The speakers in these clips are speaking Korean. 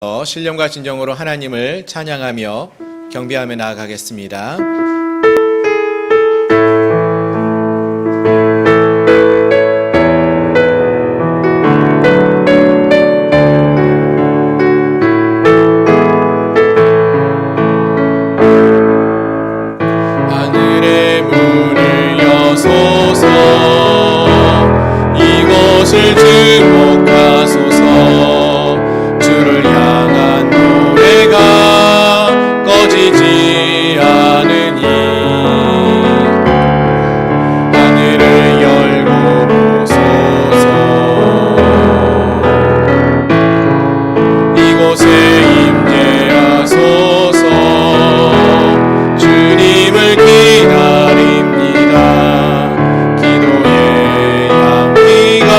신령과 진정으로 하나님을 찬양하며 경배하며 나아가겠습니다. 하늘의 문을 여소서, 이곳을 주목하소서. 주를 향한 노래가 꺼지지 않으니 하늘을 열고 보소서. 이곳에 임재하소서. 주님을 기다립니다. 기도의 향기가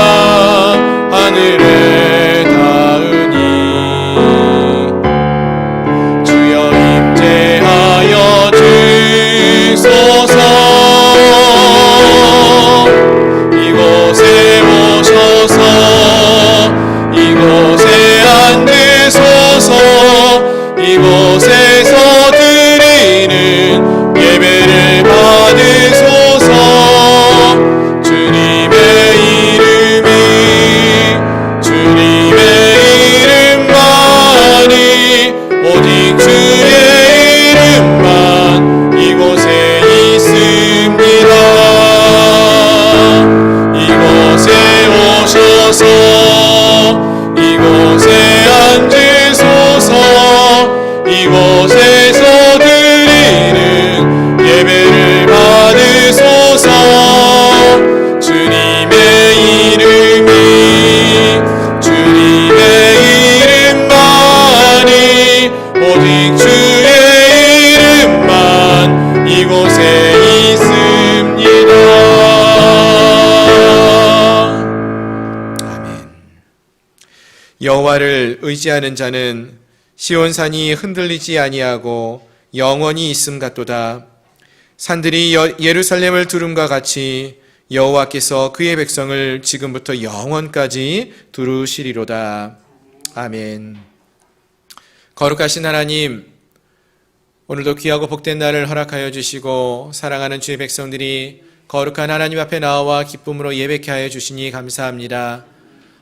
하늘에 이곳에서 드리는 예배를 받으소서. 주님의 이름만이, 오직 주의 이름만 이곳에 있습니다. 이곳에 오셔서 이곳에 앉으소서. 이곳에서 드리는 예배를 받으소서. 주님의 이름만이, 오직 주의 이름만 이곳에 있습니다. 아멘. 여호와를 의지하는 자는 시온산이 흔들리지 아니하고 영원히 있음 같도다. 산들이 예루살렘을 두름과 같이 여호와께서 그의 백성을 지금부터 영원까지 두루시리로다. 아멘. 거룩하신 하나님, 오늘도 귀하고 복된 날을 허락하여 주시고 사랑하는 주의 백성들이 거룩한 하나님 앞에 나와 기쁨으로 예배케 하여 주시니 감사합니다.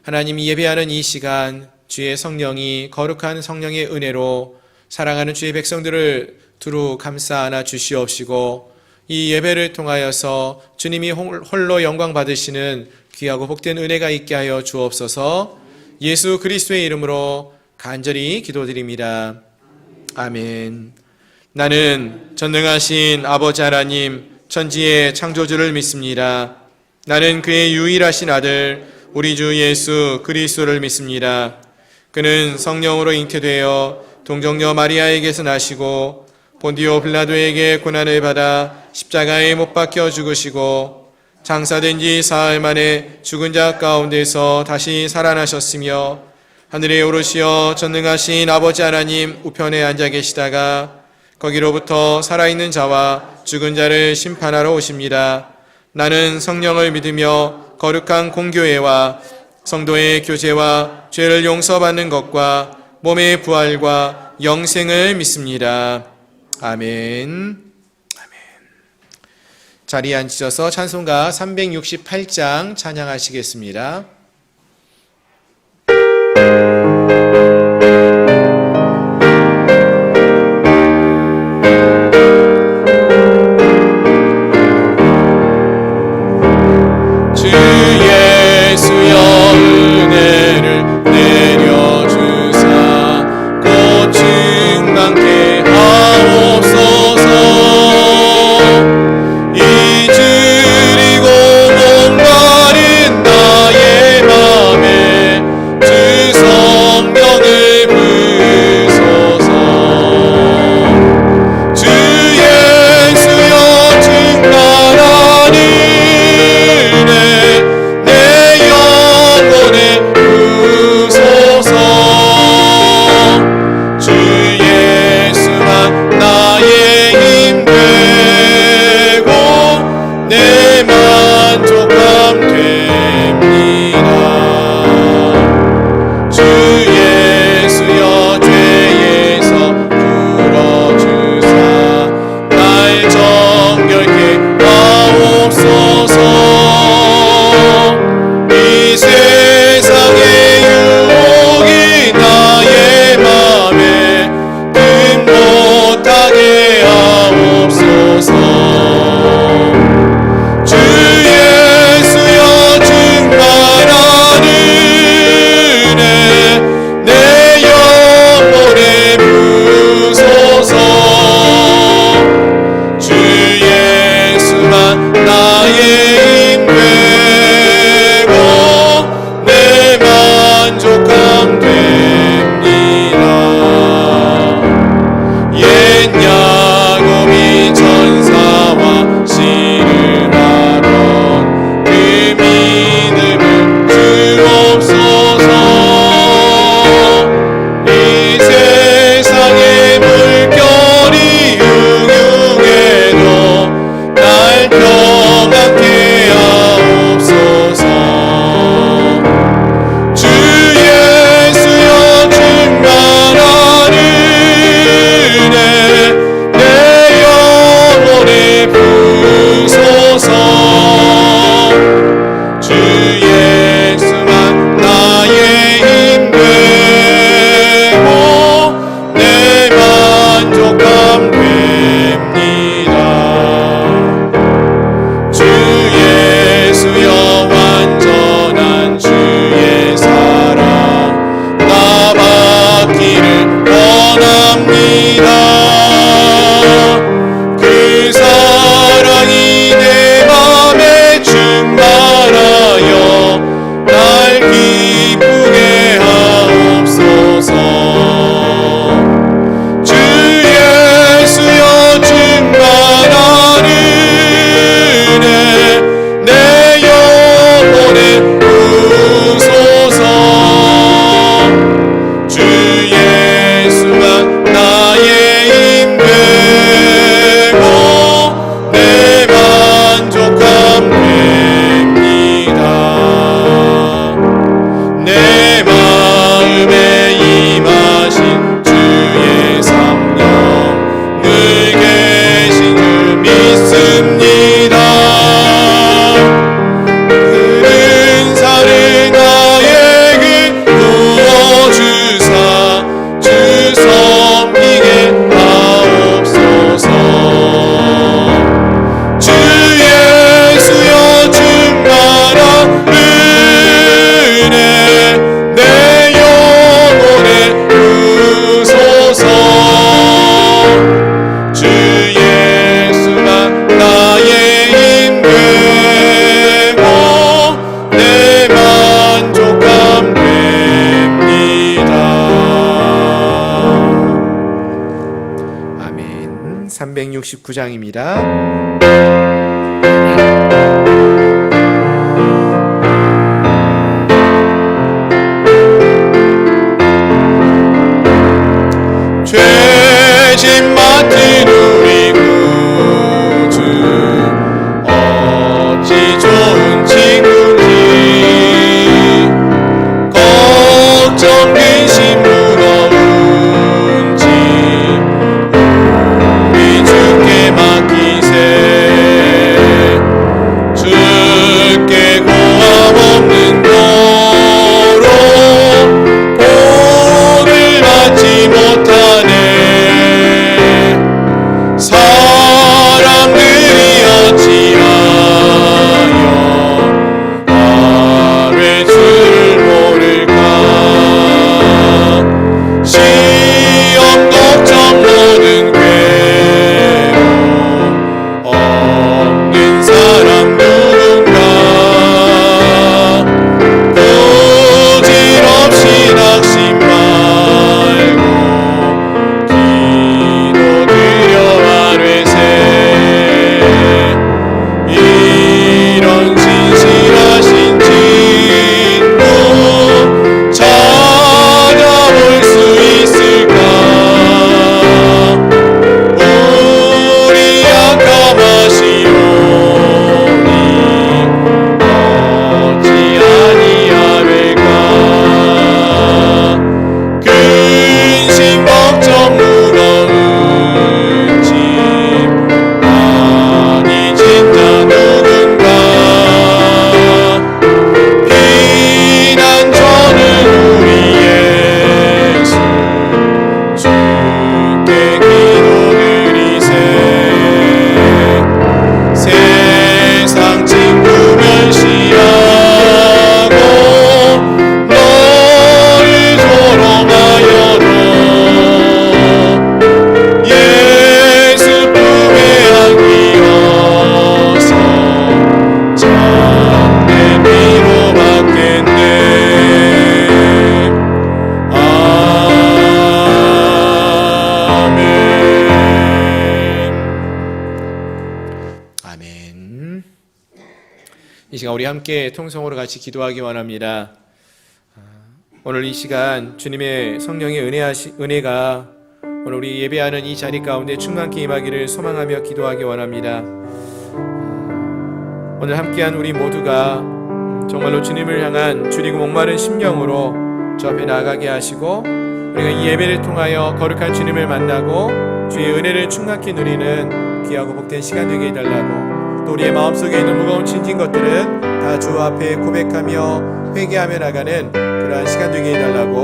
하나님이 예배하는 이 시간, 주의 성령이 거룩한 성령의 은혜로 사랑하는 주의 백성들을 두루 감싸 안아 주시옵시고, 이 예배를 통하여서 주님이 홀로 영광 받으시는 귀하고 복된 은혜가 있게 하여 주옵소서. 예수 그리스도의 이름으로 간절히 기도드립니다. 아멘. 나는 전능하신 아버지 하나님, 천지의 창조주를 믿습니다. 나는 그의 유일하신 아들 우리 주 예수 그리스도를 믿습니다. 그는 성령으로 잉태되어 동정녀 마리아에게서 나시고 본디오 빌라도에게 고난을 받아 십자가에 못 박혀 죽으시고 장사된 지 사흘 만에 죽은 자 가운데서 다시 살아나셨으며 하늘에 오르시어 전능하신 아버지 하나님 우편에 앉아 계시다가 거기로부터 살아있는 자와 죽은 자를 심판하러 오십니다. 나는 성령을 믿으며 거룩한 공교회와 성도의 교제와 죄를 용서받는 것과 몸의 부활과 영생을 믿습니다. 아멘. 자리에 앉으셔서 찬송가 368장 찬양하시겠습니다. 성령을 369장입니다. 죄짐 맡은 우리 구주 어찌 좋은 친구인지 걱정 근심 무거운지 우리 주께 맡기세 주께 고함 없는 도로 복을 받지 못하네 사람들이 어찌하여 나를 주를 모를까 시험 걱정 모든 괴로움 없는 사람 누군가 부질없이 낙심 말고 기도드려 아뢰세 이런 진실하신 친구 찾아볼 수 있을까 우리 약함하시오니 어찌 아니하리까 근심 걱정 무거운 짐 아니 진짜 누군가 비난 저는 우리 예수 주께 기도드리세 세상 친구 멸시하고 너를 조롱하여도 예수 품에 안기어서 참된 위로받겠네 아멘. 아멘. 이 시간 우리 함께 통성으로 같이 기도하기 원합니다. 오늘 이 시간 주님의 성령의 은혜가 오늘 우리 예배하는 이 자리 가운데 충만케 임하기를 소망하며 기도하기 원합니다. 오늘 함께한 우리 모두가 정말로 주님을 향한 주리고 목마른 심령으로 주 앞에 나아가게 하시고 우리가 이 예배를 통하여 거룩한 주님을 만나고 주의 은혜를 충만케 누리는 귀하고 복된 시간 되게 해달라고 또 우리의 마음속에 있는 무거운 짐진 것들은 다 주 앞에 고백하며 회개하며 나가는 그러한 시간 되게 해달라고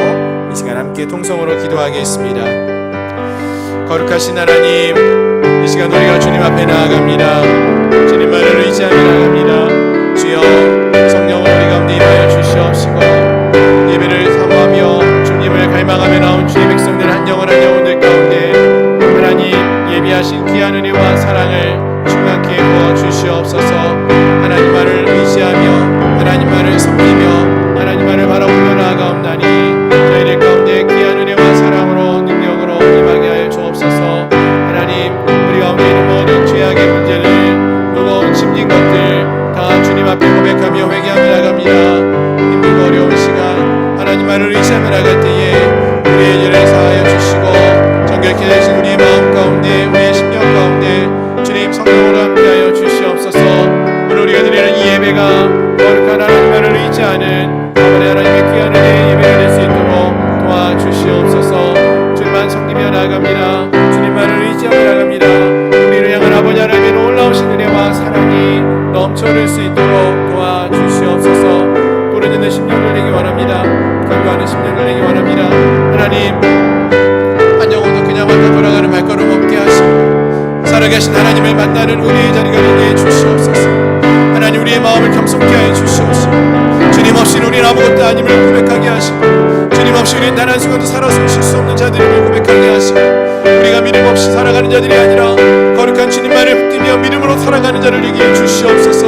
이 시간 함께 통성으로 기도하겠습니다. 거룩하신 하나님, 이 시간 우리가 주님 앞에 나아갑니다. 주님만을 의지하며 나아갑니다. 주여 성령을 우리 가운데 임하여 주시옵시고 예배를 사모하며 주님을 갈망하며 나온 주의 백성들 한 영혼 한 영혼들 가운데 하나님 예비하신 귀한 은혜와 사랑을 충만케 부어 주시옵소서. 하나님만을 의지하며 하나님만을 섬기며 하나님만을 바라보며 나아가옵나니 저희들 가운데 귀한 은혜와 사랑으로 능력으로 임하게 하여 주옵소서. 하나님 우리 가운데 있는 모든 죄악의 문제를 무거운 짐진 것들 다 주님 앞에 고백하며 회개하며 나갑니다. 힘들고 어려운 시간 하나님만을 의지하며 나갈 때에 우리의 죄를 사하여 주시고 정결케 되신 우리의 마음 가운데 우리의 심령 가운데 주님 성령으로 함께하여 주시옵소서. 오늘 우리가 드리는 이 예배가 거룩한 하나님만을 의지하는 아버지 하나님의 귀한 은혜의 예배가 될 수 있도록 도와주시옵소서. 주님만 섬기며 나아갑니다. 주님만을 의지하며 나아갑니다. 우리를 향한 아버지 하나님의 놀라우신 은혜와 사랑이 넘쳐흐를 수 있도록 도와주시옵소서. 부르짖는 심령을 내기 원합니다. 간구하는 심령을 내기 원합니다. 하나님 한 영혼도 그냥 왔다 돌아가는 발걸음 없게 하시고 살아계신 하나님을 만나는 우리의 자리가 되게 해 주시옵소서. 하나님 우리의 마음을 겸손케 하여 주시옵시고 주님 없이는 우리는 아무것도 아님을 고백하게 하시고 주님 없이 우리는 단 한순간도 살아 숨쉴 수 없는 자들임을 고백하게 하시고 우리가 믿음 없이 살아가는 자들이 아니라 거룩한 주님만을 붙들며 믿음으로 살아가는 자를 되게 해 주시옵소서.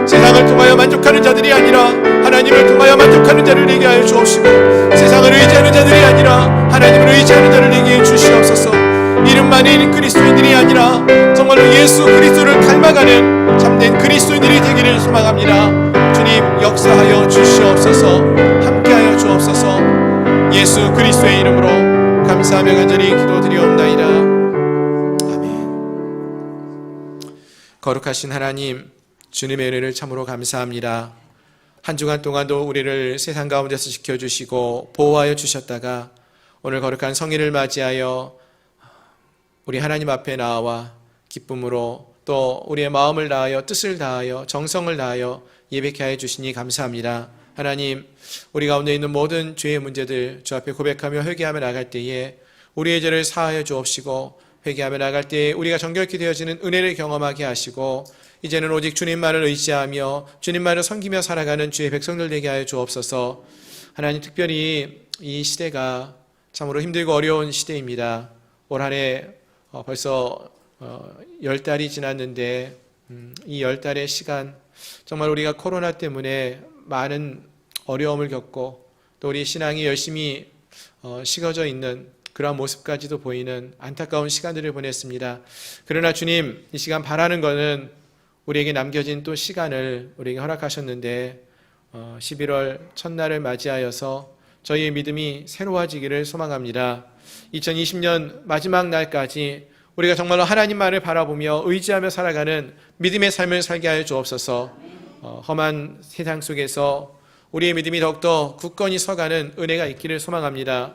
세상을 통하여 만족하는 자들이 아니라 하나님을 통하여 만족하는 자를 되게 하여 주옵시고 세상을 의지하는 자들이 아니라 하나님을 의지하는 자를 되게 해 주시옵소서. 이름 모습만인 그리스도인들이 아니라 정말로 예수 그리스도를 닮아가는 참된 그리스도인들이 되기를 소망합니다. 주님 역사하여 주시옵소서. 함께하여 주옵소서. 예수 그리스도의 이름으로 감사하며 간절히 기도드리옵나이다. 아멘. 거룩하신 하나님, 주님의 은혜를 참으로 감사합니다. 한 주간 동안도 우리를 세상 가운데서 지켜주시고 보호하여 주셨다가 오늘 거룩한 성일을 맞이하여 우리 하나님 앞에 나와 기쁨으로 또 우리의 마음을 다하여 뜻을 다하여 정성을 다하여 예배케 하여 주시니 감사합니다. 하나님, 우리 가운데 있는 모든 죄의 문제들 주 앞에 고백하며 회개하며 나갈 때에 우리의 죄를 사하여 주옵시고, 회개하며 나갈 때에 우리가 정결케 되어지는 은혜를 경험하게 하시고, 이제는 오직 주님만을 의지하며 주님만을 섬기며 살아가는 주의 백성들 되게 하여 주옵소서. 하나님, 특별히 이 시대가 참으로 힘들고 어려운 시대입니다. 올 한 해 벌써 10달이 지났는데 이 10달의 시간 정말 우리가 코로나 때문에 많은 어려움을 겪고 또 우리 신앙이 열심히 식어져 있는 그러한 모습까지도 보이는 안타까운 시간들을 보냈습니다. 그러나 주님, 이 시간 바라는 것은 우리에게 남겨진 또 시간을 우리에게 허락하셨는데 11월 첫날을 맞이하여서 저희의 믿음이 새로워지기를 소망합니다. 2020년 마지막 날까지 우리가 정말로 하나님만을 바라보며 의지하며 살아가는 믿음의 삶을 살게 하여 주옵소서. 험한 세상 속에서 우리의 믿음이 더욱더 굳건히 서가는 은혜가 있기를 소망합니다.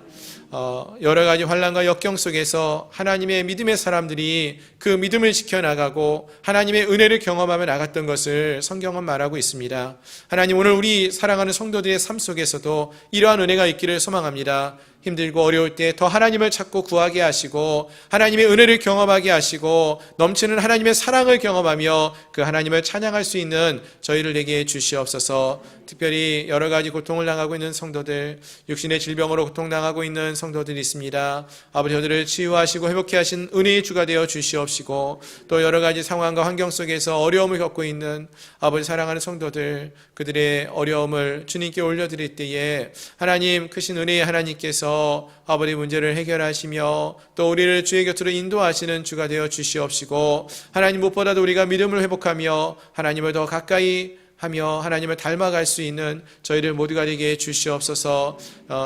여러 가지 환난과 역경 속에서 하나님의 믿음의 사람들이 그 믿음을 지켜나가고 하나님의 은혜를 경험하며 나갔던 것을 성경은 말하고 있습니다. 하나님, 오늘 우리 사랑하는 성도들의 삶 속에서도 이러한 은혜가 있기를 소망합니다. 힘들고 어려울 때 더 하나님을 찾고 구하게 하시고 하나님의 은혜를 경험하게 하시고 넘치는 하나님의 사랑을 경험하며 그 하나님을 찬양할 수 있는 저희를 되게 주시옵소서. 특별히 여러 가지 고통을 당하고 있는 성도들, 육신의 질병으로 고통당하고 있는 성도들이 있습니다. 아버지, 저들을 치유하시고 회복케 하신 은혜의 주가 되어 주시옵시고, 또 여러 가지 상황과 환경 속에서 어려움을 겪고 있는 아버지 사랑하는 성도들, 그들의 어려움을 주님께 올려드릴 때에 하나님, 크신 은혜의 하나님께서 아버지 문제를 해결하시며 또 우리를 주의 곁으로 인도하시는 주가 되어 주시옵시고, 하나님, 무엇보다도 우리가 믿음을 회복하며 하나님을 더 가까이 하며 하나님을 닮아갈 수 있는 저희들 모두가 되게 해 주시옵소서.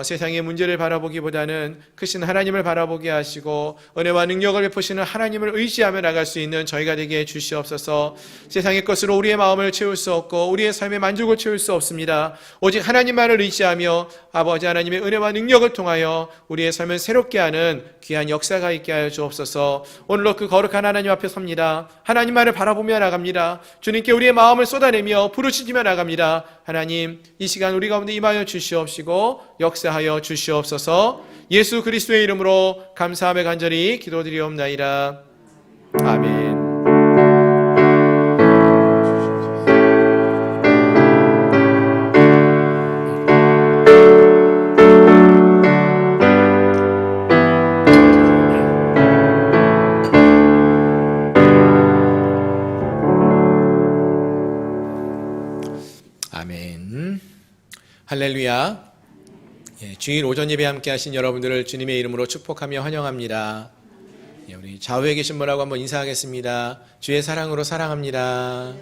세상의 문제를 바라보기보다는 크신 하나님을 바라보게 하시고 은혜와 능력을 베푸시는 하나님을 의지하며 나갈 수 있는 저희가 되게 해 주시옵소서. 세상의 것으로 우리의 마음을 채울 수 없고 우리의 삶의 만족을 채울 수 없습니다. 오직 하나님만을 의지하며 아버지 하나님의 은혜와 능력을 통하여 우리의 삶을 새롭게 하는 귀한 역사가 있게 하여 주옵소서. 오늘도 그 거룩한 하나님 앞에 섭니다. 하나님만을 바라보며 나갑니다. 주님께 우리의 마음을 쏟아내며 부르짖으며 나갑니다. 하나님, 이 시간 우리 가운데 임하여 주시옵시고 역사하여 주시옵소서. 예수 그리스도의 이름으로 감사하며 간절히 기도드리옵나이다. 아멘. 아멘. 할렐루야. 주일 오전 예배 함께 하신 여러분들을 주님의 이름으로 축복하며 환영합니다. 우리 좌우에 계신 분하고 한번 인사하겠습니다. 주의 사랑으로 사랑합니다.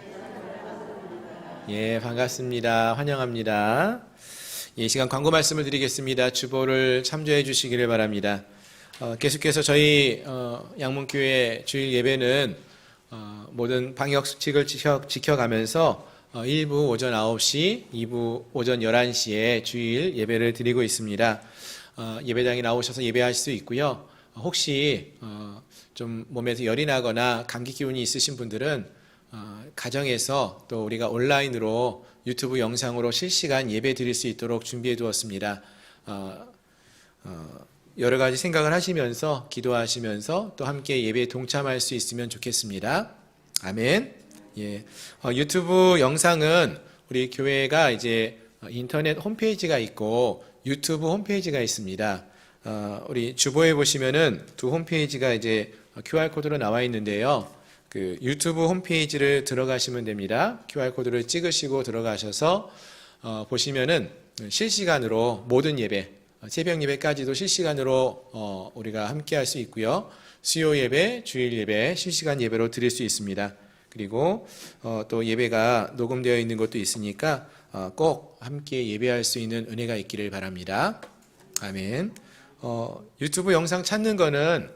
반갑습니다. 환영합니다. 이 시간 광고 말씀을 드리겠습니다. 주보를 참조해 주시기를 바랍니다. 계속해서 저희 양문교회 주일 예배는 모든 방역 수칙을 지켜가면서 1부 오전 9시, 2부 오전 11시에 주일 예배를 드리고 있습니다. 예배당에 나오셔서 예배할 수 있고요. 혹시 좀 몸에서 열이 나거나 감기 기운이 있으신 분들은 가정에서 또 우리가 온라인으로 유튜브 영상으로 실시간 예배 드릴 수 있도록 준비해 두었습니다. 여러 가지 생각을 하시면서 기도하시면서 또 함께 예배에 동참할 수 있으면 좋겠습니다. 아멘. 유튜브 영상은 우리 교회가 이제 인터넷 홈페이지가 있고 유튜브 홈페이지가 있습니다. 우리 주보에 보시면은 두 홈페이지가 이제 QR코드로 나와 있는데요. 그 유튜브 홈페이지를 들어가시면 됩니다. QR코드를 찍으시고 들어가셔서 보시면은 실시간으로 모든 예배, 새벽 예배까지도 실시간으로 우리가 함께 할 수 있고요. 수요 예배, 주일 예배, 실시간 예배로 드릴 수 있습니다. 그리고 또 예배가 녹음되어 있는 것도 있으니까 꼭 함께 예배할 수 있는 은혜가 있기를 바랍니다. 아멘. 유튜브 영상 찾는 거는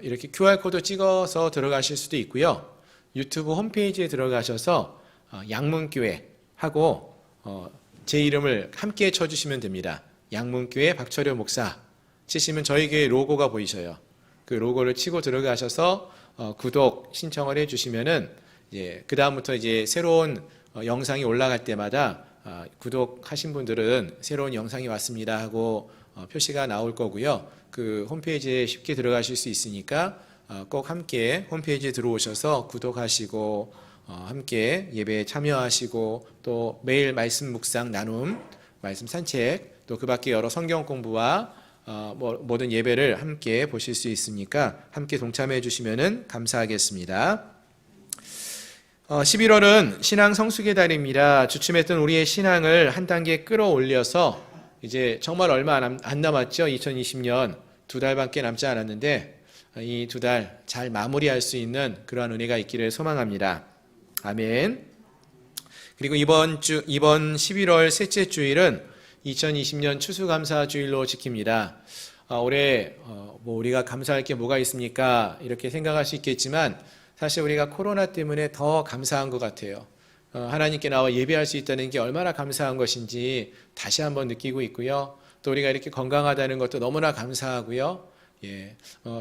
이렇게 QR코드 찍어서 들어가실 수도 있고요. 유튜브 홈페이지에 들어가셔서 양문교회 하고 제 이름을 함께 쳐주시면 됩니다. 양문교회 박철효 목사 치시면 저희 교회 로고가 보이셔요. 그 로고를 치고 들어가셔서 구독 신청을 해주시면은 그 다음부터 이제 새로운 영상이 올라갈 때마다 구독하신 분들은 새로운 영상이 왔습니다 하고 표시가 나올 거고요. 그 홈페이지에 쉽게 들어가실 수 있으니까 꼭 함께 홈페이지에 들어오셔서 구독하시고 함께 예배에 참여하시고 또 매일 말씀 묵상 나눔, 말씀 산책, 또 그 밖에 여러 성경 공부와 모든 예배를 함께 보실 수 있으니까 함께 동참해 주시면 감사하겠습니다. 11월은 신앙 성숙의 달입니다. 주춤했던 우리의 신앙을 한 단계 끌어올려서 이제 정말 얼마 안 남았죠. 2020년 2달밖에 남지 않았는데 이 2달 잘 마무리할 수 있는 그러한 은혜가 있기를 소망합니다. 아멘. 그리고 이번 11월 셋째 주일은 2020년 추수감사 주일로 지킵니다. 올해 뭐 우리가 감사할 게 뭐가 있습니까? 이렇게 생각할 수 있겠지만 사실 우리가 코로나 때문에 더 감사한 것 같아요. 하나님께 나와 예배할 수 있다는 게 얼마나 감사한 것인지 다시 한번 느끼고 있고요. 또 우리가 이렇게 건강하다는 것도 너무나 감사하고요.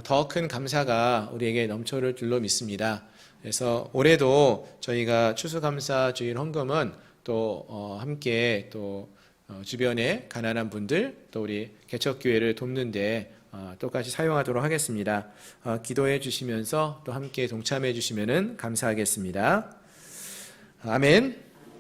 더 큰 감사가 우리에게 넘쳐올 줄로 믿습니다. 그래서 올해도 저희가 추수감사 주일 헌금은 또 함께 또 주변에 가난한 분들 또 우리 개척교회를 돕는데 똑같이 사용하도록 하겠습니다. 기도해 주시면서 또 함께 동참해 주시면 감사하겠습니다. 아멘.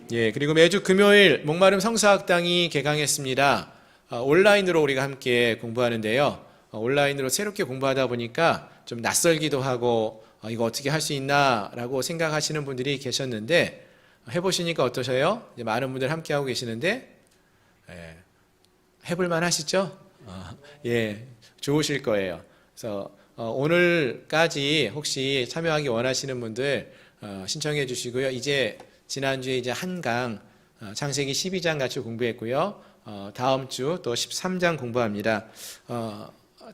그리고 매주 금요일 목마름 성사학당이 개강했습니다. 온라인으로 우리가 함께 공부하는데요. 온라인으로 새롭게 공부하다 보니까 좀 낯설기도 하고 이거 어떻게 할 수 있나라고 생각하시는 분들이 계셨는데 해보시니까 어떠셔요? 이제 많은 분들 함께 하고 계시는데 해볼만 하시죠? 좋으실 거예요. 그래서 오늘까지 혹시 참여하기 원하시는 분들 신청해 주시고요. 이제 지난주에 이제 한강 창세기 12장 같이 공부했고요. 다음 주 또 13장 공부합니다.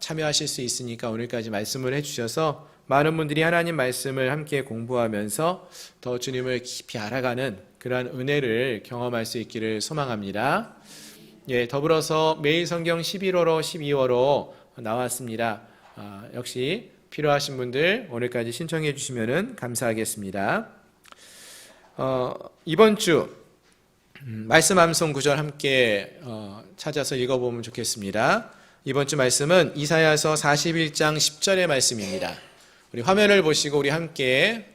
참여하실 수 있으니까 오늘까지 말씀을 해주셔서 많은 분들이 하나님 말씀을 함께 공부하면서 더 주님을 깊이 알아가는 그러한 은혜를 경험할 수 있기를 소망합니다. 더불어서 매일 성경 11호로 12호로 나왔습니다. 역시 필요하신 분들 오늘까지 신청해 주시면 감사하겠습니다. 이번 주 말씀 암송 구절 함께 찾아서 읽어보면 좋겠습니다. 이번 주 말씀은 이사야서 41장 10절의 말씀입니다. 우리 화면을 보시고 우리 함께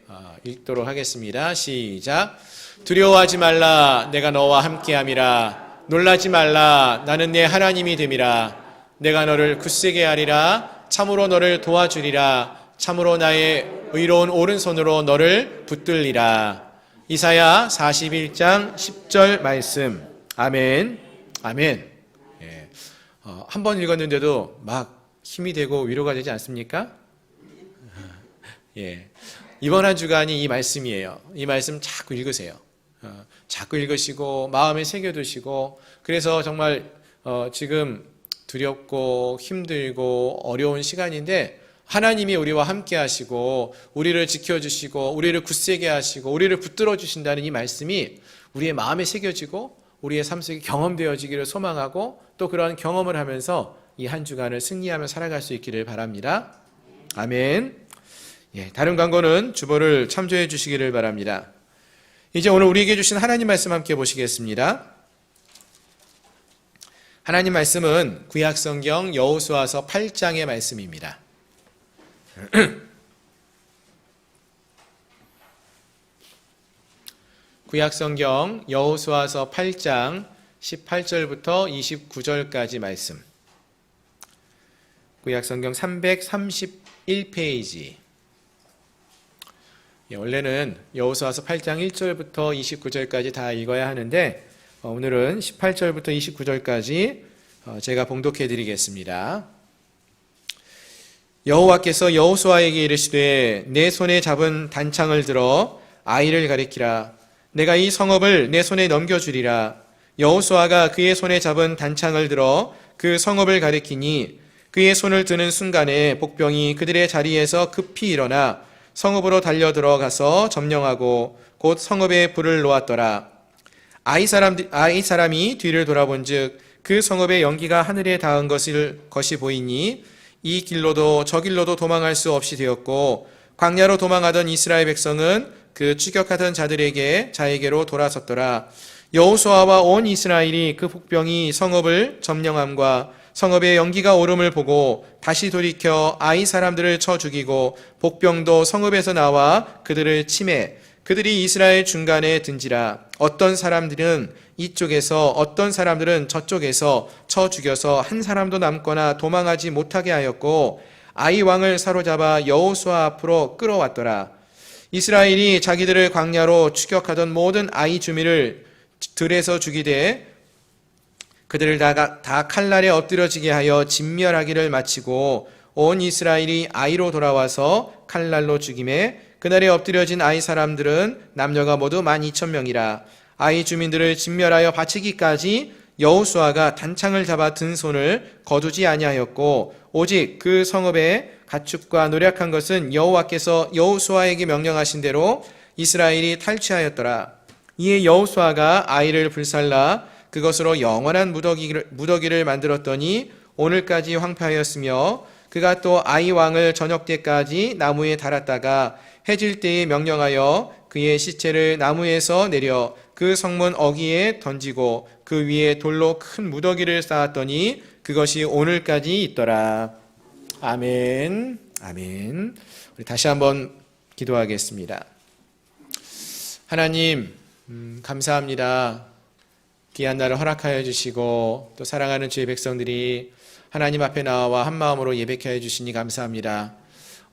읽도록 하겠습니다. 시작. 두려워하지 말라. 내가 너와 함께함이라. 놀라지 말라. 나는 내 하나님이 됨이라. 내가 너를 굳세게 하리라. 참으로 너를 도와주리라. 참으로 나의 의로운 오른손으로 너를 붙들리라. 이사야 41장 10절 말씀. 아멘. 아멘. 한 번 읽었는데도 막 힘이 되고 위로가 되지 않습니까? 이번 한 주간이 이 말씀이에요. 이 말씀 자꾸 읽으세요. 자꾸 읽으시고 마음에 새겨두시고 그래서 정말 지금 두렵고 힘들고 어려운 시간인데 하나님이 우리와 함께 하시고 우리를 지켜주시고 우리를 굳세게 하시고 우리를 붙들어 주신다는 이 말씀이 우리의 마음에 새겨지고 우리의 삶 속에 경험되어지기를 소망하고 또 그러한 경험을 하면서 이 한 주간을 승리하며 살아갈 수 있기를 바랍니다. 아멘. 다른 광고는 주보를 참조해 주시기를 바랍니다. 이제 오늘 우리에게 주신 하나님 말씀 함께 보시겠습니다. 하나님 말씀은 구약성경 여호수아서 8장의 말씀입니다. 구약성경 여호수아서 8장 18절부터 29절까지 말씀. 구약성경 331페이지. 원래는 여호수아서 8장 1절부터 29절까지 다 읽어야 하는데 오늘은 18절부터 29절까지 제가 봉독해 드리겠습니다. 여호와께서 여호수아에게 이르시되 내 손에 잡은 단창을 들어 아이를 가리키라. 내가 이 성읍을 내 손에 넘겨주리라. 여호수아가 그의 손에 잡은 단창을 들어 그 성읍을 가리키니 그의 손을 드는 순간에 복병이 그들의 자리에서 급히 일어나 성읍으로 달려 들어가서 점령하고 곧 성읍에 불을 놓았더라. 아이 사람이 뒤를 돌아본즉 그 성읍의 연기가 하늘에 닿은 것이 보이니 이 길로도 저 길로도 도망할 수 없이 되었고 광야로 도망하던 이스라엘 백성은 그 추격하던 자에게로 돌아섰더라. 여호수아와 온 이스라엘이 그 복병이 성읍을 점령함과 성읍의 연기가 오름을 보고 다시 돌이켜 아이 사람들을 쳐 죽이고 복병도 성읍에서 나와 그들을 치매 그들이 이스라엘 중간에 든지라. 어떤 사람들은 이쪽에서 어떤 사람들은 저쪽에서 쳐 죽여서 한 사람도 남거나 도망하지 못하게 하였고 아이 왕을 사로잡아 여호수아 앞으로 끌어왔더라. 이스라엘이 자기들을 광야로 추격하던 모든 아이 주민을 들에서 죽이되 그들을 다 칼날에 엎드려지게 하여 진멸하기를 마치고 온 이스라엘이 아이로 돌아와서 칼날로 죽임에 그날에 엎드려진 아이 사람들은 남녀가 모두 12,000명이라. 아이 주민들을 진멸하여 바치기까지 여호수아가 단창을 잡아 든 손을 거두지 아니하였고 오직 그 성읍의 가축과 노력한 것은 여호와께서 여호수아에게 명령하신 대로 이스라엘이 탈취하였더라. 이에 여호수아가 아이를 불살라 그것으로 영원한 무더기를 만들었더니 오늘까지 황폐하였으며 그가 또 아이 왕을 저녁 때까지 나무에 달았다가 해질 때에 명령하여 그의 시체를 나무에서 내려 그 성문 어귀에 던지고 그 위에 돌로 큰 무더기를 쌓았더니 그것이 오늘까지 있더라. 아멘. 아멘. 우리 다시 한번 기도하겠습니다. 하나님, 감사합니다. 귀한 날을 허락하여 주시고 또 사랑하는 주의 백성들이 하나님 앞에 나와 한 마음으로 예배케 하여 주시니 감사합니다.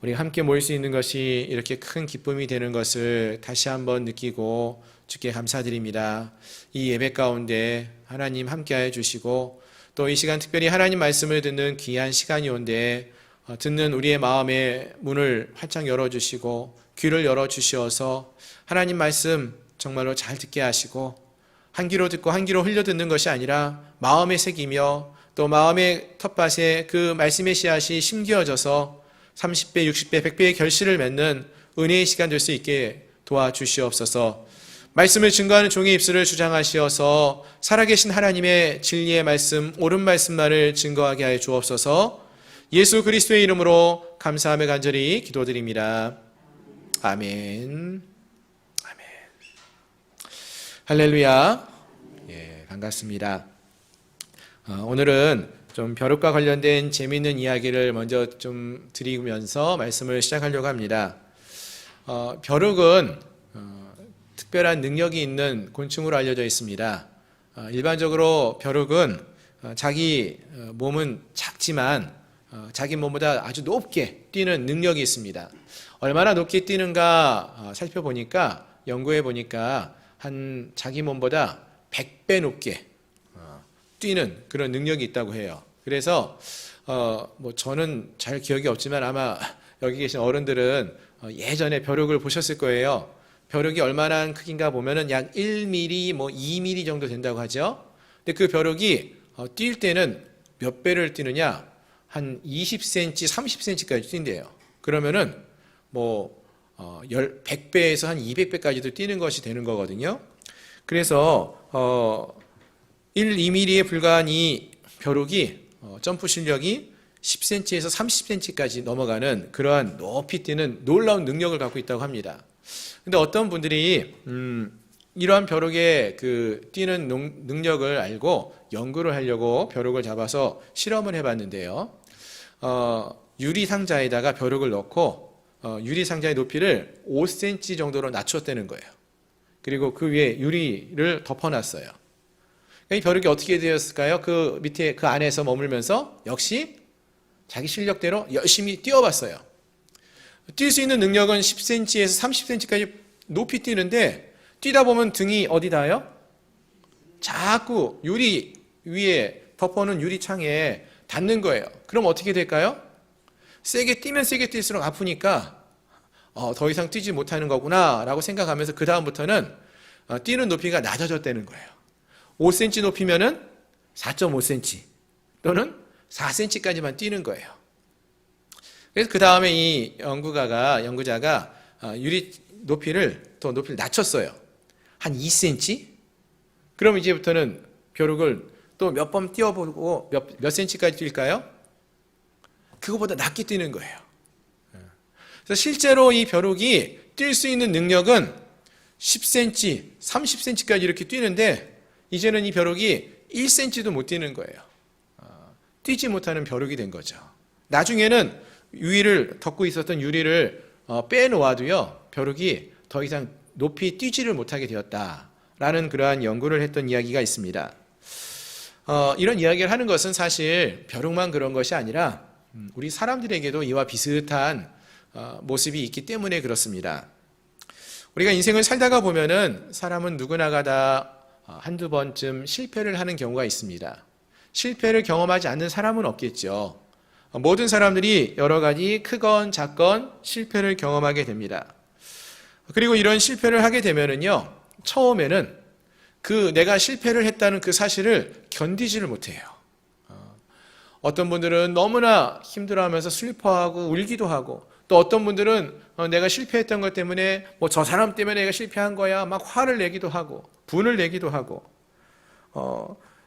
우리 함께 모일 수 있는 것이 이렇게 큰 기쁨이 되는 것을 다시 한번 느끼고 주께 감사드립니다. 이 예배 가운데 하나님 함께 하여 주시고 또 이 시간 특별히 하나님 말씀을 듣는 귀한 시간이 온데 듣는 우리의 마음의 문을 활짝 열어주시고 귀를 열어주시어서 하나님 말씀 정말로 잘 듣게 하시고 한 귀로 듣고 한 귀로 흘려 듣는 것이 아니라 마음에 새기며 또 마음의 텃밭에 그 말씀의 씨앗이 심겨져서 30배, 60배, 100배의 결실을 맺는 은혜의 시간 될 수 있게 도와주시옵소서. 말씀을 증거하는 종의 입술을 주장하시어서 살아계신 하나님의 진리의 말씀, 옳은 말씀만을 증거하게 하여 주옵소서. 예수 그리스도의 이름으로 감사하며 간절히 기도드립니다. 아멘. 아멘. 할렐루야. 예, 반갑습니다. 오늘은 좀 벼룩과 관련된 재미있는 이야기를 먼저 좀 드리면서 말씀을 시작하려고 합니다. 벼룩은 특별한 능력이 있는 곤충으로 알려져 있습니다. 일반적으로 벼룩은 자기 몸은 작지만 자기 몸보다 아주 높게 뛰는 능력이 있습니다. 얼마나 높게 뛰는가 살펴보니까 연구해 보니까 한 자기 몸보다 100배 높게 뛰는 그런 능력이 있다고 해요. 그래서 뭐 저는 잘 기억이 없지만 아마 여기 계신 어른들은 예전에 벼룩을 보셨을 거예요. 벼룩이 얼마나 크긴가 보면은 약 1mm, 뭐 2mm 정도 된다고 하죠. 근데 그 벼룩이 뛸 때는 몇 배를 뛰느냐? 한 20cm, 30cm까지 뛴대요. 그러면은 뭐 100배에서 한 200배까지도 뛰는 것이 되는 거거든요. 그래서 1, 2mm에 불과한 이 벼룩이 점프 실력이 10cm에서 30cm까지 넘어가는 그러한 높이 뛰는 놀라운 능력을 갖고 있다고 합니다. 근데 어떤 분들이 이러한 벼룩의 그 뛰는 능력을 알고 연구를 하려고 벼룩을 잡아서 실험을 해봤는데요. 유리 상자에다가 벼룩을 넣고 유리 상자의 높이를 5cm 정도로 낮췄다는 거예요. 그리고 그 위에 유리를 덮어놨어요. 이 벼룩이 어떻게 되었을까요? 그 밑에 그 안에서 머물면서 역시 자기 실력대로 열심히 뛰어봤어요. 뛸 수 있는 능력은 10cm에서 30cm까지 높이 뛰는데 뛰다 보면 등이 어디 닿아요? 자꾸 유리 위에 덮어놓은 유리창에 닿는 거예요. 그럼 어떻게 될까요? 세게 뛰면 세게 뛸수록 아프니까 더 이상 뛰지 못하는 거구나 라고 생각하면서 그 다음부터는 뛰는 높이가 낮아졌다는 거예요. 5cm 높이면은 4.5cm 또는 4cm까지만 뛰는 거예요. 그래서 그 다음에 이 연구자가 유리 높이를 더 높이를 낮췄어요. 한 2cm? 그럼 이제부터는 벼룩을 또 몇 번 뛰어보고 몇 cm까지 뛸까요? 그거보다 낮게 뛰는 거예요. 그래서 실제로 이 벼룩이 뛸 수 있는 능력은 10cm, 30cm까지 이렇게 뛰는데 이제는 이 벼룩이 1cm도 못 뛰는 거예요. 뛰지 못하는 벼룩이 된 거죠. 나중에는 위를 덮고 있었던 유리를 빼놓아도요, 벼룩이 더 이상 높이 뛰지를 못하게 되었다라는 그러한 연구를 했던 이야기가 있습니다. 이런 이야기를 하는 것은 사실 벼룩만 그런 것이 아니라 우리 사람들에게도 이와 비슷한 모습이 있기 때문에 그렇습니다. 우리가 인생을 살다가 보면은 사람은 누구나가 다 한두 번쯤 실패를 하는 경우가 있습니다. 실패를 경험하지 않는 사람은 없겠죠. 모든 사람들이 여러 가지 크건 작건 실패를 경험하게 됩니다. 그리고 이런 실패를 하게 되면은요, 처음에는 내가 실패를 했다는 그 사실을 견디지를 못해요. 어떤 분들은 너무나 힘들어하면서 슬퍼하고 울기도 하고, 또 어떤 분들은 내가 실패했던 것 때문에 저 사람 때문에 내가 실패한 거야 막 화를 내기도 하고 분을 내기도 하고,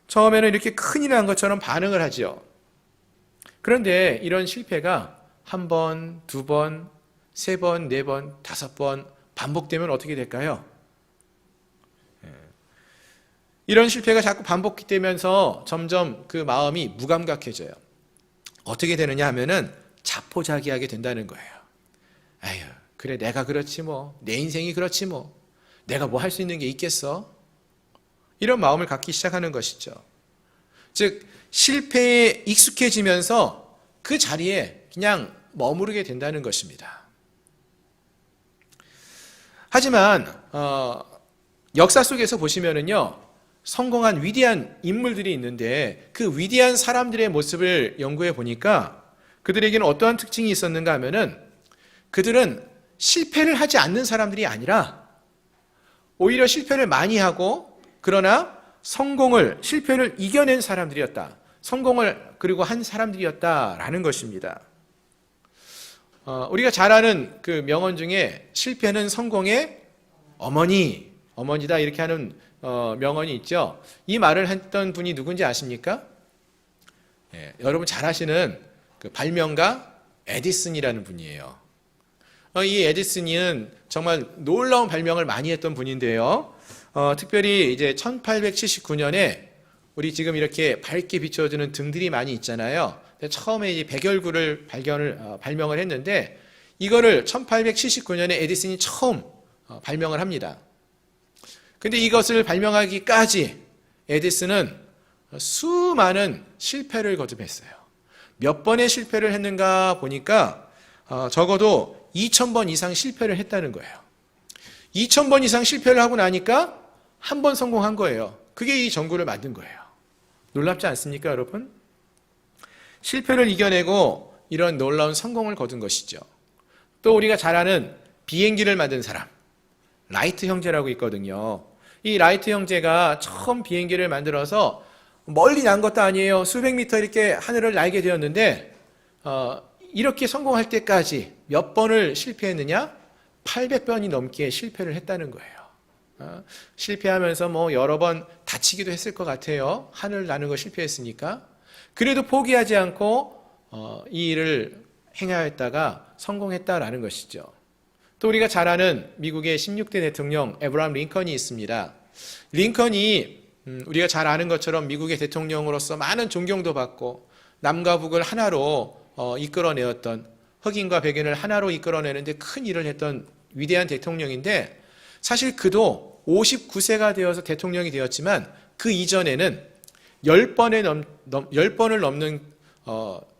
처음에는 이렇게 큰일 난 것처럼 반응을 하죠. 그런데 이런 실패가 한 번, 두 번, 세 번, 네 번, 다섯 번 반복되면 어떻게 될까요? 이런 실패가 자꾸 반복되면서 점점 그 마음이 무감각해져요. 어떻게 되느냐 하면은 자포자기하게 된다는 거예요. 아유, 그래 내가 그렇지 뭐, 내 인생이 그렇지 뭐, 내가 뭐 할 수 있는 게 있겠어? 이런 마음을 갖기 시작하는 것이죠. 즉 실패에 익숙해지면서 그 자리에 그냥 머무르게 된다는 것입니다. 하지만 역사 속에서 보시면은요, 성공한 위대한 인물들이 있는데 그 위대한 사람들의 모습을 연구해 보니까 그들에게는 어떠한 특징이 있었는가 하면은 그들은 실패를 하지 않는 사람들이 아니라 오히려 실패를 많이 하고 그러나 실패를 이겨낸 사람들이었다. 성공을 그리고 한 사람들이었다라는 것입니다. 우리가 잘 아는 그 명언 중에 실패는 성공의 어머니다 이렇게 하는 명언이 있죠. 이 말을 했던 분이 누군지 아십니까? 여러분 잘 아시는 그 발명가 에디슨이라는 분이에요. 이 에디슨은 정말 놀라운 발명을 많이 했던 분인데요. 특별히 이제 1879년에 우리 지금 이렇게 밝게 비춰주는 등들이 많이 있잖아요. 처음에 이 백열구를 발명을 했는데 이거를 1879년에 에디슨이 처음 발명을 합니다. 근데 이것을 발명하기까지 에디슨은 수많은 실패를 거듭했어요. 몇 번의 실패를 했는가 보니까 적어도 2000번 이상 실패를 했다는 거예요. 2000번 이상 실패를 하고 나니까 한 번 성공한 거예요. 그게 이 전구를 만든 거예요. 놀랍지 않습니까, 여러분? 실패를 이겨내고 이런 놀라운 성공을 거둔 것이죠. 또 우리가 잘 아는 비행기를 만든 사람, 라이트 형제라고 있거든요. 이 라이트 형제가 처음 비행기를 만들어서 멀리 난 것도 아니에요. 수백 미터 이렇게 하늘을 날게 되었는데 이렇게 성공할 때까지 몇 번을 실패했느냐? 800번이 넘게 실패를 했다는 거예요. 실패하면서 여러 번 다치기도 했을 것 같아요. 하늘 나는 거 실패했으니까. 그래도 포기하지 않고 이 일을 행하였다가 성공했다라는 것이죠. 또 우리가 잘 아는 미국의 16대 대통령 에브라함 링컨이 있습니다. 링컨이 우리가 잘 아는 것처럼 미국의 대통령으로서 많은 존경도 받고 남과 북을 하나로 이끌어내었던, 흑인과 백인을 하나로 이끌어내는데 큰 일을 했던 위대한 대통령인데, 사실 그도 59세가 되어서 대통령이 되었지만 그 이전에는 10번을 넘는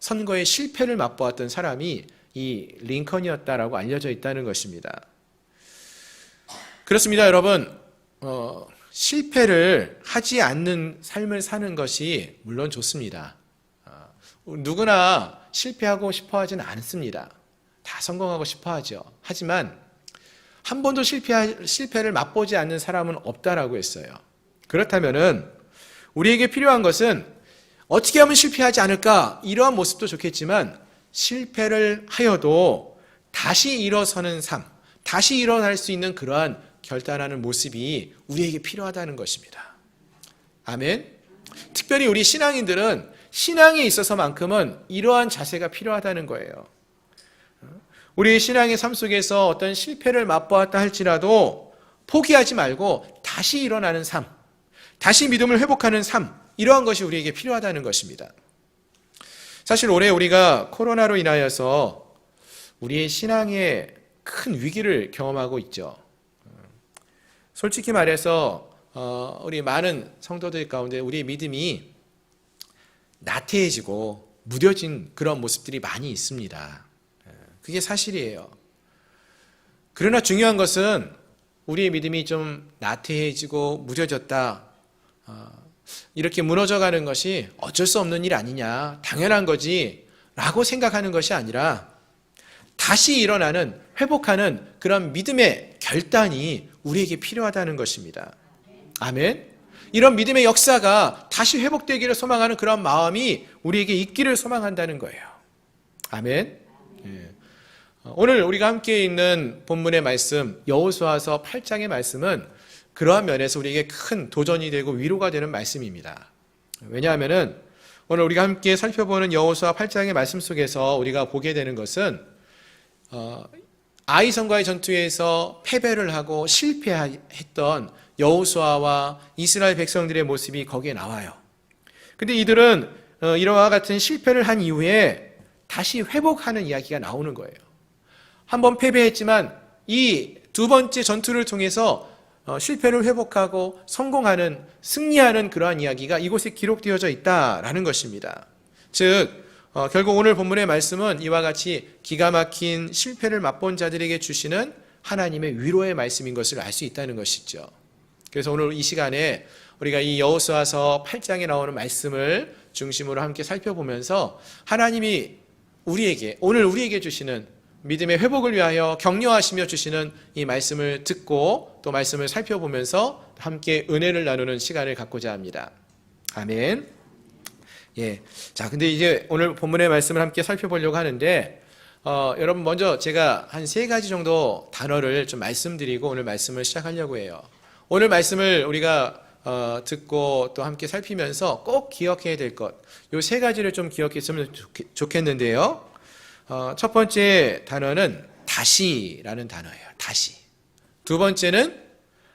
선거의 실패를 맛보았던 사람이 이 링컨이었다라고 알려져 있다는 것입니다. 그렇습니다, 여러분. 실패를 하지 않는 삶을 사는 것이 물론 좋습니다. 누구나 실패하고 싶어 하지는 않습니다. 다 성공하고 싶어 하죠. 하지만 한 번도 실패를 맛보지 않는 사람은 없다라고 했어요. 그렇다면은 우리에게 필요한 것은 어떻게 하면 실패하지 않을까? 이러한 모습도 좋겠지만 실패를 하여도 다시 일어서는 삶, 다시 일어날 수 있는 그러한 결단하는 모습이 우리에게 필요하다는 것입니다. 아멘. 특별히 우리 신앙인들은 신앙에 있어서만큼은 이러한 자세가 필요하다는 거예요. 우리 신앙의 삶 속에서 어떤 실패를 맛보았다 할지라도 포기하지 말고 다시 일어나는 삶, 다시 믿음을 회복하는 삶, 이러한 것이 우리에게 필요하다는 것입니다. 사실 올해 우리가 코로나로 인하여서 우리의 신앙에 큰 위기를 경험하고 있죠. 솔직히 말해서 우리 많은 성도들 가운데 우리의 믿음이 나태해지고 무뎌진 그런 모습들이 많이 있습니다. 그게 사실이에요. 그러나 중요한 것은 우리의 믿음이 좀 나태해지고 무뎌졌다, 이렇게 무너져가는 것이 어쩔 수 없는 일 아니냐, 당연한 거지 라고 생각하는 것이 아니라 다시 일어나는, 회복하는 그런 믿음의 결단이 우리에게 필요하다는 것입니다. 아멘. 이런 믿음의 역사가 다시 회복되기를 소망하는 그런 마음이 우리에게 있기를 소망한다는 거예요. 아멘. 오늘 우리가 함께 있는 본문의 말씀, 여호수아서 8장의 말씀은 그러한 면에서 우리에게 큰 도전이 되고 위로가 되는 말씀입니다. 왜냐하면은 오늘 우리가 함께 살펴보는 여호수아 8장의 말씀 속에서 우리가 보게 되는 것은 아이성과의 전투에서 패배를 하고 실패했던 여호수아와 이스라엘 백성들의 모습이 거기에 나와요. 근데 이들은 이러한 같은 실패를 한 이후에 다시 회복하는 이야기가 나오는 거예요. 한번 패배했지만 이 두 번째 전투를 통해서 실패를 회복하고 성공하는, 승리하는 그러한 이야기가 이곳에 기록되어져 있다라는 것입니다. 즉 결국 오늘 본문의 말씀은 이와 같이 기가 막힌 실패를 맛본 자들에게 주시는 하나님의 위로의 말씀인 것을 알 수 있다는 것이죠. 그래서 오늘 이 시간에 우리가 이 여호수아서 8장에 나오는 말씀을 중심으로 함께 살펴보면서 하나님이 오늘 우리에게 주시는 믿음의 회복을 위하여 격려하시며 주시는 이 말씀을 듣고 또 말씀을 살펴보면서 함께 은혜를 나누는 시간을 갖고자 합니다. 아멘. 자, 근데 이제 오늘 본문의 말씀을 함께 살펴보려고 하는데, 여러분 먼저 제가 한 3가지 정도 단어를 좀 말씀드리고 오늘 말씀을 시작하려고 해요. 오늘 말씀을 우리가 듣고 또 함께 살피면서 꼭 기억해야 될 것, 요 3가지를 좀 기억했으면 좋겠는데요. 첫 번째 단어는 다시라는 단어예요. 다시. 두 번째는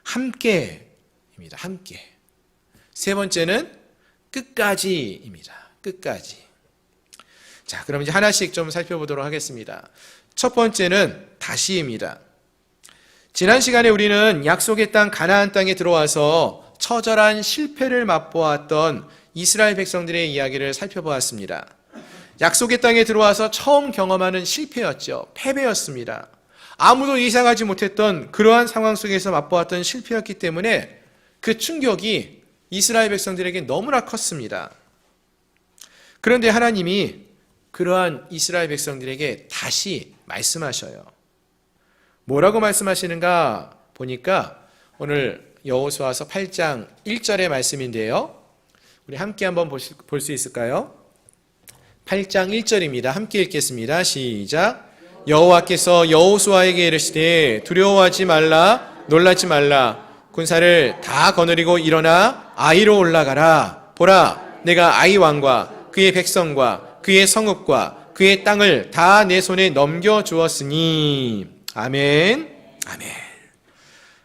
함께입니다. 함께. 세 번째는 끝까지입니다. 끝까지. 자, 그럼 이제 하나씩 좀 살펴보도록 하겠습니다. 첫 번째는 다시입니다. 지난 시간에 우리는 약속의 땅 가나안 땅에 들어와서 처절한 실패를 맛보았던 이스라엘 백성들의 이야기를 살펴보았습니다. 약속의 땅에 들어와서 처음 경험하는 실패였죠. 패배였습니다. 아무도 예상하지 못했던 그러한 상황 속에서 맛보았던 실패였기 때문에 그 충격이 이스라엘 백성들에게 너무나 컸습니다. 그런데 하나님이 그러한 이스라엘 백성들에게 다시 말씀하셔요. 뭐라고 말씀하시는가 보니까 오늘 여호수아서 8장 1절의 말씀인데요. 우리 함께 한번 볼 수 있을까요? 8장 1절입니다. 함께 읽겠습니다. 시작. 여호와께서 여호수아에게 이르시되 두려워하지 말라, 놀라지 말라. 군사를 다 거느리고 일어나 아이로 올라가라. 보라, 내가 아이 왕과 그의 백성과 그의 성읍과 그의 땅을 다 내 손에 넘겨주었으니. 아멘. 아멘.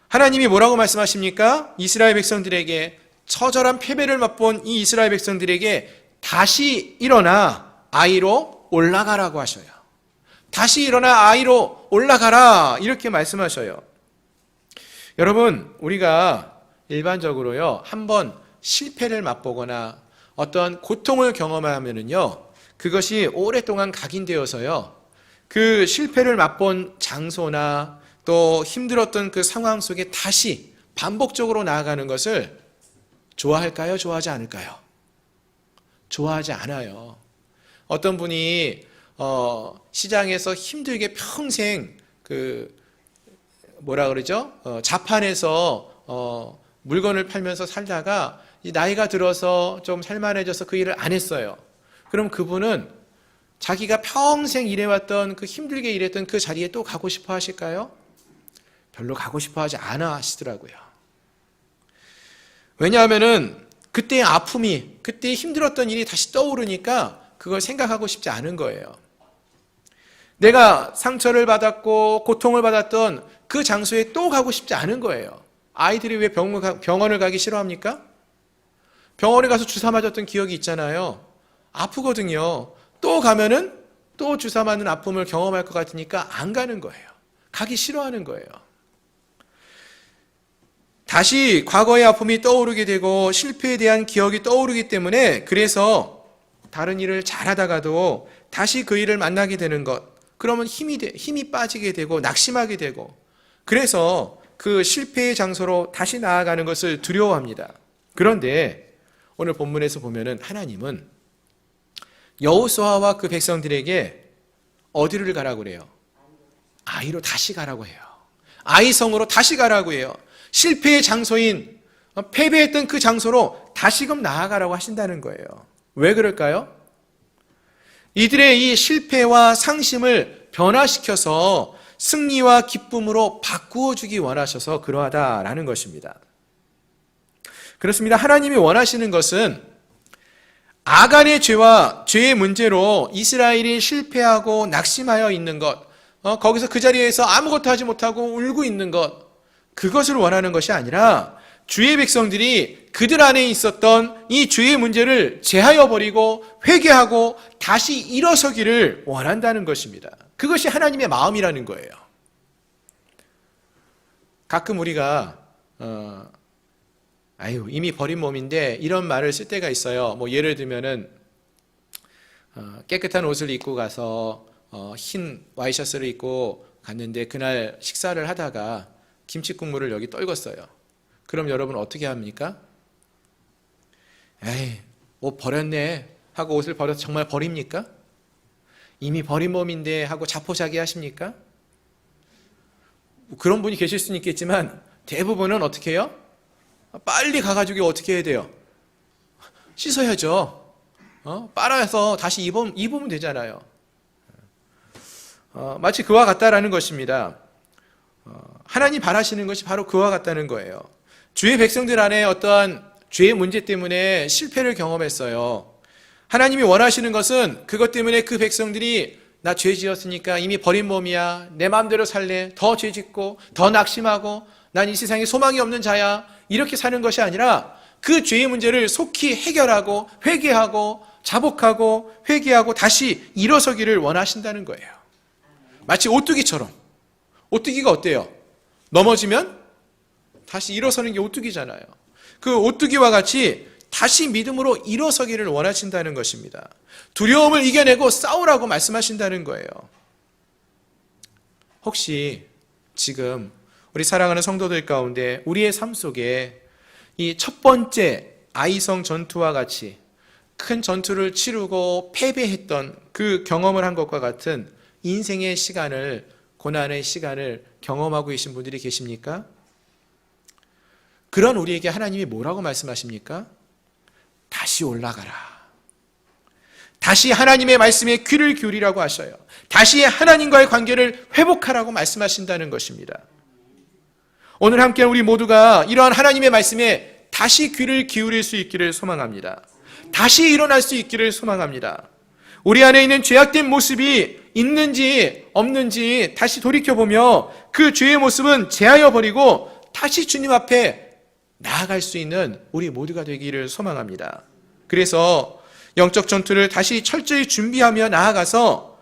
하나님이 뭐라고 말씀하십니까? 이스라엘 백성들에게, 처절한 패배를 맛본 이 이스라엘 백성들에게 다시 일어나 아이로 올라가라고 하셔요. 다시 일어나 아이로 올라가라, 이렇게 말씀하셔요. 여러분, 우리가 일반적으로요, 한번 실패를 맛보거나 어떤 고통을 경험하면은요, 그것이 오랫동안 각인되어서요, 그 실패를 맛본 장소나 또 힘들었던 그 상황 속에 다시 반복적으로 나아가는 것을 좋아할까요? 좋아하지 않을까요? 좋아하지 않아요. 어떤 분이 시장에서 힘들게 평생 자판에서 물건을 팔면서 살다가 나이가 들어서 좀 살만해져서 그 일을 안 했어요. 그럼 그분은 자기가 평생 일해왔던 그 힘들게 일했던 그 자리에 또 가고 싶어 하실까요? 별로 가고 싶어 하지 않아 하시더라고요. 왜냐하면은 그때의 아픔이, 그때 힘들었던 일이 다시 떠오르니까 그걸 생각하고 싶지 않은 거예요. 내가 상처를 받았고 고통을 받았던 그 장소에 또 가고 싶지 않은 거예요. 아이들이 왜 병원을 가기 싫어합니까? 병원에 가서 주사 맞았던 기억이 있잖아요. 아프거든요. 또 가면은 또 주사 맞는 아픔을 경험할 것 같으니까 안 가는 거예요. 가기 싫어하는 거예요. 다시 과거의 아픔이 떠오르게 되고 실패에 대한 기억이 떠오르기 때문에 그래서 다른 일을 잘하다가도 다시 그 일을 만나게 되는 것, 그러면 힘이 빠지게 되고 낙심하게 되고 그래서 그 실패의 장소로 다시 나아가는 것을 두려워합니다. 그런데 오늘 본문에서 보면은 하나님은 여호수아와 그 백성들에게 어디를 가라고 그래요? 아이로 다시 가라고 해요. 아이성으로 다시 가라고 해요. 실패의 장소인 패배했던 그 장소로 다시금 나아가라고 하신다는 거예요. 왜 그럴까요? 이들의 이 실패와 상심을 변화시켜서 승리와 기쁨으로 바꾸어 주기 원하셔서 그러하다라는 것입니다. 그렇습니다. 하나님이 원하시는 것은 아간의 죄와 죄의 문제로 이스라엘이 실패하고 낙심하여 있는 것, 거기서 그 자리에서 아무것도 하지 못하고 울고 있는 것, 그것을 원하는 것이 아니라 주의 백성들이 그들 안에 있었던 이 죄의 문제를 제하여 버리고 회개하고 다시 일어서기를 원한다는 것입니다. 그것이 하나님의 마음이라는 거예요. 가끔 우리가 이미 버린 몸인데 이런 말을 쓸 때가 있어요. 뭐 예를 들면은 깨끗한 옷을 입고 가서 흰 와이셔츠를 입고 갔는데 그날 식사를 하다가 김치 국물을 여기 떨궜어요. 그럼 여러분 어떻게 합니까? 옷 버렸네 하고 옷을 버려서 정말 버립니까? 이미 버린 몸인데 하고 자포자기 하십니까? 그런 분이 계실 수는 있겠지만 대부분은 어떻게 해요? 빨리 가가지고 어떻게 해야 돼요? 씻어야죠. 빨아서 다시 입으면 되잖아요. 마치 그와 같다라는 것입니다. 하나님 바라시는 것이 바로 그와 같다는 거예요. 주의 백성들 안에 어떠한 죄의 문제 때문에 실패를 경험했어요. 하나님이 원하시는 것은 그것 때문에 그 백성들이 나 죄 지었으니까 이미 버린 몸이야, 내 마음대로 살래, 더 죄 짓고 더 낙심하고 난 이 세상에 소망이 없는 자야, 이렇게 사는 것이 아니라 그 죄의 문제를 속히 해결하고 회개하고 자복하고 회개하고 다시 일어서기를 원하신다는 거예요. 마치 오뚜기처럼. 오뚜기가 어때요? 넘어지면 다시 일어서는 게 오뚜기잖아요. 그 오뚜기와 같이 다시 믿음으로 일어서기를 원하신다는 것입니다. 두려움을 이겨내고 싸우라고 말씀하신다는 거예요. 혹시 지금 우리 사랑하는 성도들 가운데 우리의 삶 속에 이 첫 번째 아이성 전투와 같이 큰 전투를 치르고 패배했던 그 경험을 한 것과 같은 인생의 시간을, 고난의 시간을 경험하고 계신 분들이 계십니까? 그런 우리에게 하나님이 뭐라고 말씀하십니까? 다시 올라가라. 다시 하나님의 말씀에 귀를 기울이라고 하셔요. 다시 하나님과의 관계를 회복하라고 말씀하신다는 것입니다. 오늘 함께 우리 모두가 이러한 하나님의 말씀에 다시 귀를 기울일 수 있기를 소망합니다. 다시 일어날 수 있기를 소망합니다. 우리 안에 있는 죄악된 모습이 있는지 없는지 다시 돌이켜보며 그 죄의 모습은 제하여 버리고 다시 주님 앞에 나아갈 수 있는 우리 모두가 되기를 소망합니다. 그래서 영적 전투를 다시 철저히 준비하며 나아가서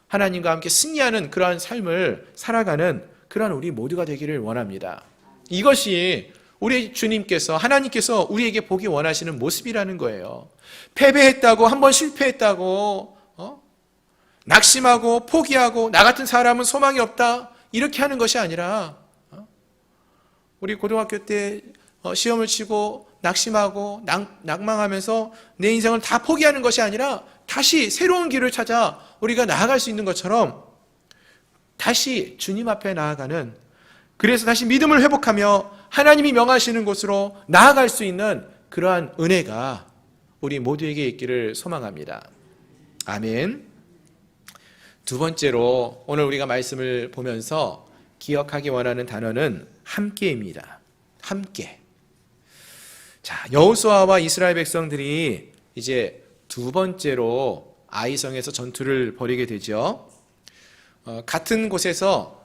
하나님과 함께 승리하는 그러한 삶을 살아가는 그러한 우리 모두가 되기를 원합니다. 이것이 우리 주님께서, 하나님께서 우리에게 보기 원하시는 모습이라는 거예요. 패배했다고, 한번 실패했다고 낙심하고 포기하고 나 같은 사람은 소망이 없다 이렇게 하는 것이 아니라 우리 고등학교 때 시험을 치고 낙심하고 낙망하면서 내 인생을 다 포기하는 것이 아니라 다시 새로운 길을 찾아 우리가 나아갈 수 있는 것처럼 다시 주님 앞에 나아가는, 그래서 다시 믿음을 회복하며 하나님이 명하시는 곳으로 나아갈 수 있는 그러한 은혜가 우리 모두에게 있기를 소망합니다. 아멘. 두 번째로 오늘 우리가 말씀을 보면서 기억하기 원하는 단어는 함께입니다. 함께. 자, 여호수아와 이스라엘 백성들이 이제 두 번째로 아이성에서 전투를 벌이게 되죠. 같은 곳에서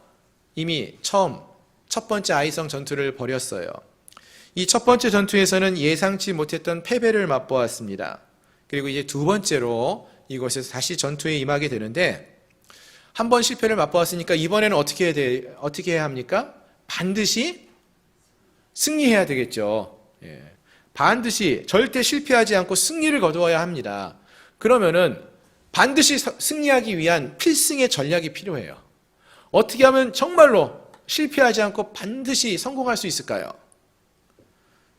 이미 첫 번째 아이성 전투를 벌였어요. 이 첫 번째 전투에서는 예상치 못했던 패배를 맛보았습니다. 그리고 이제 두 번째로 이곳에서 다시 전투에 임하게 되는데, 한 번 실패를 맛보았으니까 이번에는 어떻게 해야 합니까? 반드시 승리해야 되겠죠. 반드시 절대 실패하지 않고 승리를 거두어야 합니다. 그러면은 반드시 승리하기 위한 필승의 전략이 필요해요. 어떻게 하면 정말로 실패하지 않고 반드시 성공할 수 있을까요?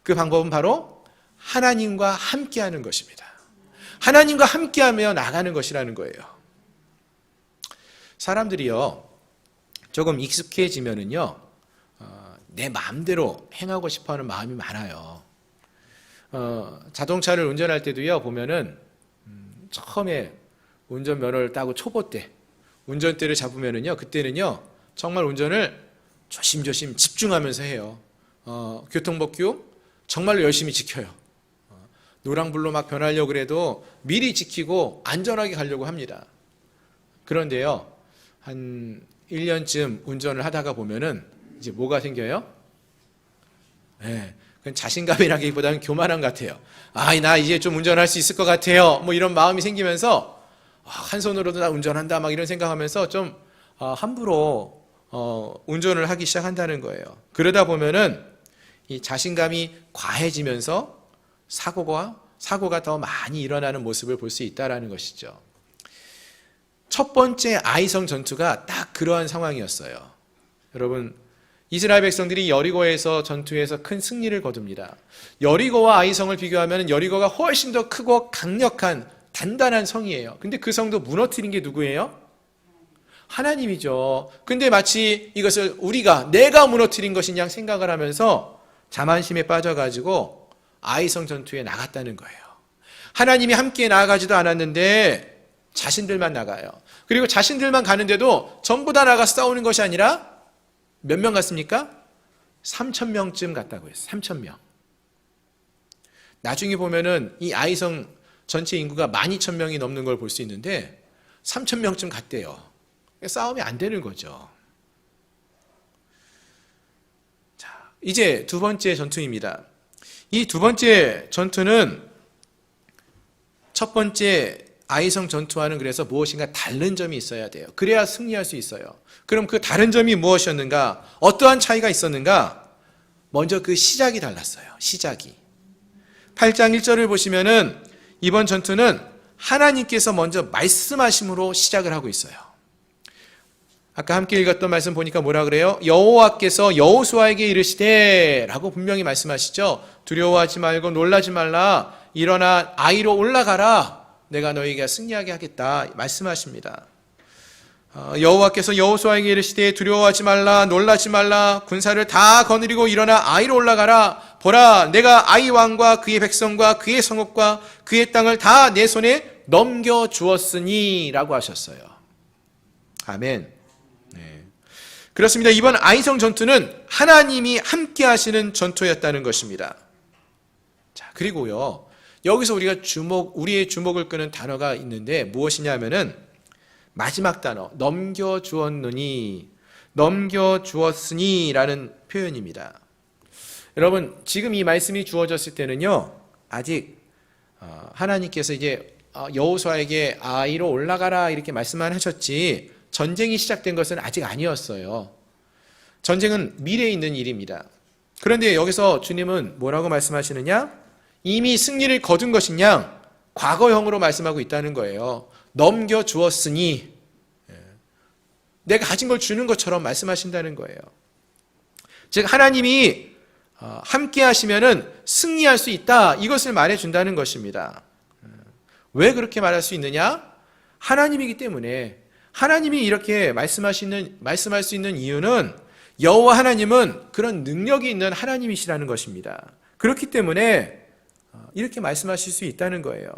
그 방법은 바로 하나님과 함께하는 것입니다. 하나님과 함께하며 나가는 것이라는 거예요. 사람들이요, 조금 익숙해지면은요, 내 마음대로 행하고 싶어하는 마음이 많아요. 자동차를 운전할 때도요, 보면은 처음에 운전면허를 따고 초보 때 운전대를 잡으면은요, 그때는요 정말 운전을 조심조심 집중하면서 해요. 교통법규 정말로 열심히 지켜요. 노랑불로 막 변하려고 그래도 미리 지키고 안전하게 가려고 합니다. 그런데요, 한 1년쯤 운전을 하다가 보면은 이제 뭐가 생겨요? 그건 자신감이라기보다는 교만함 같아요. 나 이제 좀 운전할 수 있을 것 같아요. 뭐 이런 마음이 생기면서 한 손으로도 나 운전한다 막 이런 생각하면서 좀 함부로 운전을 하기 시작한다는 거예요. 그러다 보면은 이 자신감이 과해지면서 사고가 더 많이 일어나는 모습을 볼 수 있다라는 것이죠. 첫 번째 아이성 전투가 딱 그러한 상황이었어요. 여러분, 이스라엘 백성들이 여리고에서 전투에서 큰 승리를 거둡니다. 여리고와 아이성을 비교하면 여리고가 훨씬 더 크고 강력한 단단한 성이에요. 근데 그 성도 무너뜨린 게 누구예요? 하나님이죠. 근데 마치 이것을 내가 무너뜨린 것이냐 생각을 하면서 자만심에 빠져가지고 아이성 전투에 나갔다는 거예요. 하나님이 함께 나아가지도 않았는데 자신들만 나가요. 그리고 자신들만 가는데도 전부 다 나가서 싸우는 것이 아니라 몇 명 갔습니까? 3,000명쯤 갔다고 했어요. 3,000명. 나중에 보면은 이 아이성 전체 인구가 12,000명이 넘는 걸 볼 수 있는데 3,000명쯤 갔대요. 싸움이 안 되는 거죠. 자, 이제 두 번째 전투입니다. 이 두 번째 전투는 첫 번째 아이성 전투와는 그래서 무엇인가 다른 점이 있어야 돼요. 그래야 승리할 수 있어요. 그럼 그 다른 점이 무엇이었는가? 어떠한 차이가 있었는가? 먼저 그 시작이 달랐어요. 시작이. 8장 1절을 보시면은 이번 전투는 하나님께서 먼저 말씀하심으로 시작을 하고 있어요. 아까 함께 읽었던 말씀 보니까 뭐라 그래요? 여호와께서 여호수아에게 이르시되 라고 분명히 말씀하시죠. 두려워하지 말고 놀라지 말라. 일어나 아이로 올라가라. 내가 너희에게 승리하게 하겠다 말씀하십니다. 여호와께서 여호수아에게 이르시되 두려워하지 말라 놀라지 말라 군사를 다 거느리고 일어나 아이로 올라가라. 보라 내가 아이 왕과 그의 백성과 그의 성읍과 그의 땅을 다 내 손에 넘겨주었으니 라고 하셨어요. 아멘. 그렇습니다. 이번 아이성 전투는 하나님이 함께 하시는 전투였다는 것입니다. 자, 그리고요, 여기서 우리의 주목을 끄는 단어가 있는데 무엇이냐면은 마지막 단어, 넘겨주었느니, 넘겨주었으니 라는 표현입니다. 여러분, 지금 이 말씀이 주어졌을 때는요, 아직 하나님께서 이제 여호수아에게 아이로 올라가라 이렇게 말씀만 하셨지 전쟁이 시작된 것은 아직 아니었어요. 전쟁은 미래에 있는 일입니다. 그런데 여기서 주님은 뭐라고 말씀하시느냐? 이미 승리를 거둔 것이냐? 과거형으로 말씀하고 있다는 거예요. 넘겨주었으니 내가 가진 걸 주는 것처럼 말씀하신다는 거예요. 즉 하나님이 함께 하시면은 승리할 수 있다, 이것을 말해준다는 것입니다. 왜 그렇게 말할 수 있느냐? 하나님이기 때문에. 하나님이 이렇게 말씀할 수 있는 이유는 여호와 하나님은 그런 능력이 있는 하나님이시라는 것입니다. 그렇기 때문에 이렇게 말씀하실 수 있다는 거예요.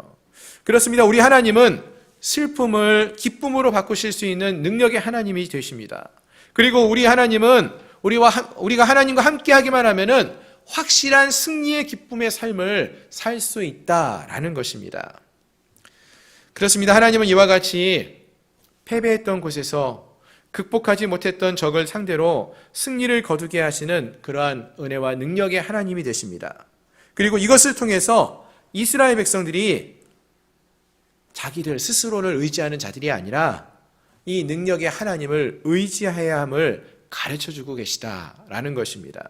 그렇습니다. 우리 하나님은 슬픔을 기쁨으로 바꾸실 수 있는 능력의 하나님이 되십니다. 그리고 우리 하나님은 우리가 하나님과 함께 하기만 하면은 확실한 승리의 기쁨의 삶을 살 수 있다라는 것입니다. 그렇습니다. 하나님은 이와 같이 패배했던 곳에서 극복하지 못했던 적을 상대로 승리를 거두게 하시는 그러한 은혜와 능력의 하나님이 되십니다. 그리고 이것을 통해서 이스라엘 백성들이 자기들 스스로를 의지하는 자들이 아니라 이 능력의 하나님을 의지해야 함을 가르쳐주고 계시다라는 것입니다.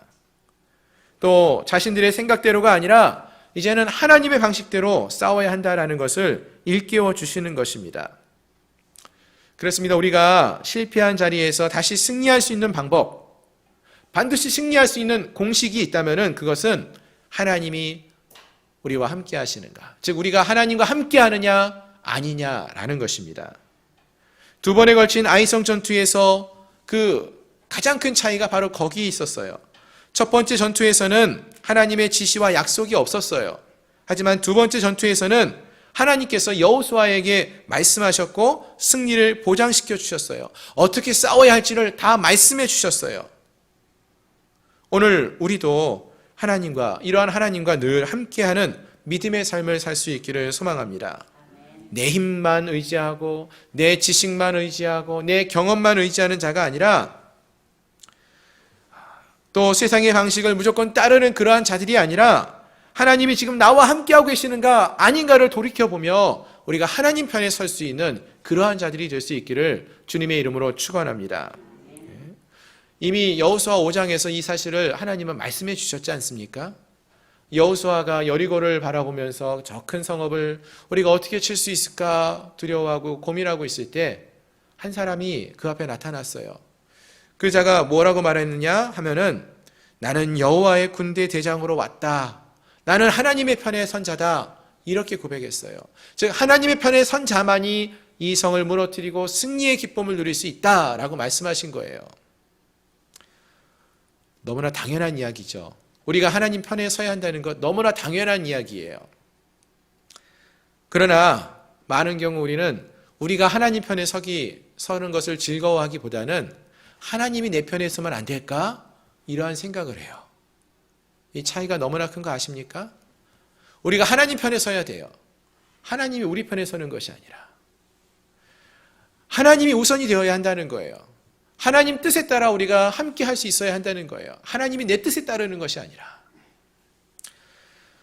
또 자신들의 생각대로가 아니라 이제는 하나님의 방식대로 싸워야 한다라는 것을 일깨워 주시는 것입니다. 그렇습니다. 우리가 실패한 자리에서 다시 승리할 수 있는 방법, 반드시 승리할 수 있는 공식이 있다면 그것은 하나님이 우리와 함께 하시는가, 즉 우리가 하나님과 함께 하느냐 아니냐라는 것입니다. 두 번에 걸친 아이성 전투에서 그 가장 큰 차이가 바로 거기에 있었어요. 첫 번째 전투에서는 하나님의 지시와 약속이 없었어요. 하지만 두 번째 전투에서는 하나님께서 여호수아에게 말씀하셨고 승리를 보장시켜 주셨어요. 어떻게 싸워야 할지를 다 말씀해 주셨어요. 오늘 우리도 이러한 하나님과 늘 함께하는 믿음의 삶을 살 수 있기를 소망합니다. 내 힘만 의지하고 내 지식만 의지하고 내 경험만 의지하는 자가 아니라, 또 세상의 방식을 무조건 따르는 그러한 자들이 아니라 하나님이 지금 나와 함께하고 계시는가 아닌가를 돌이켜보며 우리가 하나님 편에 설 수 있는 그러한 자들이 될 수 있기를 주님의 이름으로 축원합니다. 이미 여호수아 5장에서 이 사실을 하나님은 말씀해 주셨지 않습니까? 여호수아가 여리고를 바라보면서 저 큰 성읍을 우리가 어떻게 칠 수 있을까 두려워하고 고민하고 있을 때 한 사람이 그 앞에 나타났어요. 그 자가 뭐라고 말했느냐 하면은, 나는 여호와의 군대 대장으로 왔다. 나는 하나님의 편에 선 자다. 이렇게 고백했어요. 즉 하나님의 편에 선 자만이 이 성을 무너뜨리고 승리의 기쁨을 누릴 수 있다라고 말씀하신 거예요. 너무나 당연한 이야기죠. 우리가 하나님 편에 서야 한다는 것 너무나 당연한 이야기예요. 그러나 많은 경우 우리가 하나님 편에 서는 것을 즐거워하기보다는 하나님이 내 편에 서면 안 될까? 이러한 생각을 해요. 이 차이가 너무나 큰 거 아십니까? 우리가 하나님 편에 서야 돼요. 하나님이 우리 편에 서는 것이 아니라 하나님이 우선이 되어야 한다는 거예요. 하나님 뜻에 따라 우리가 함께 할 수 있어야 한다는 거예요. 하나님이 내 뜻에 따르는 것이 아니라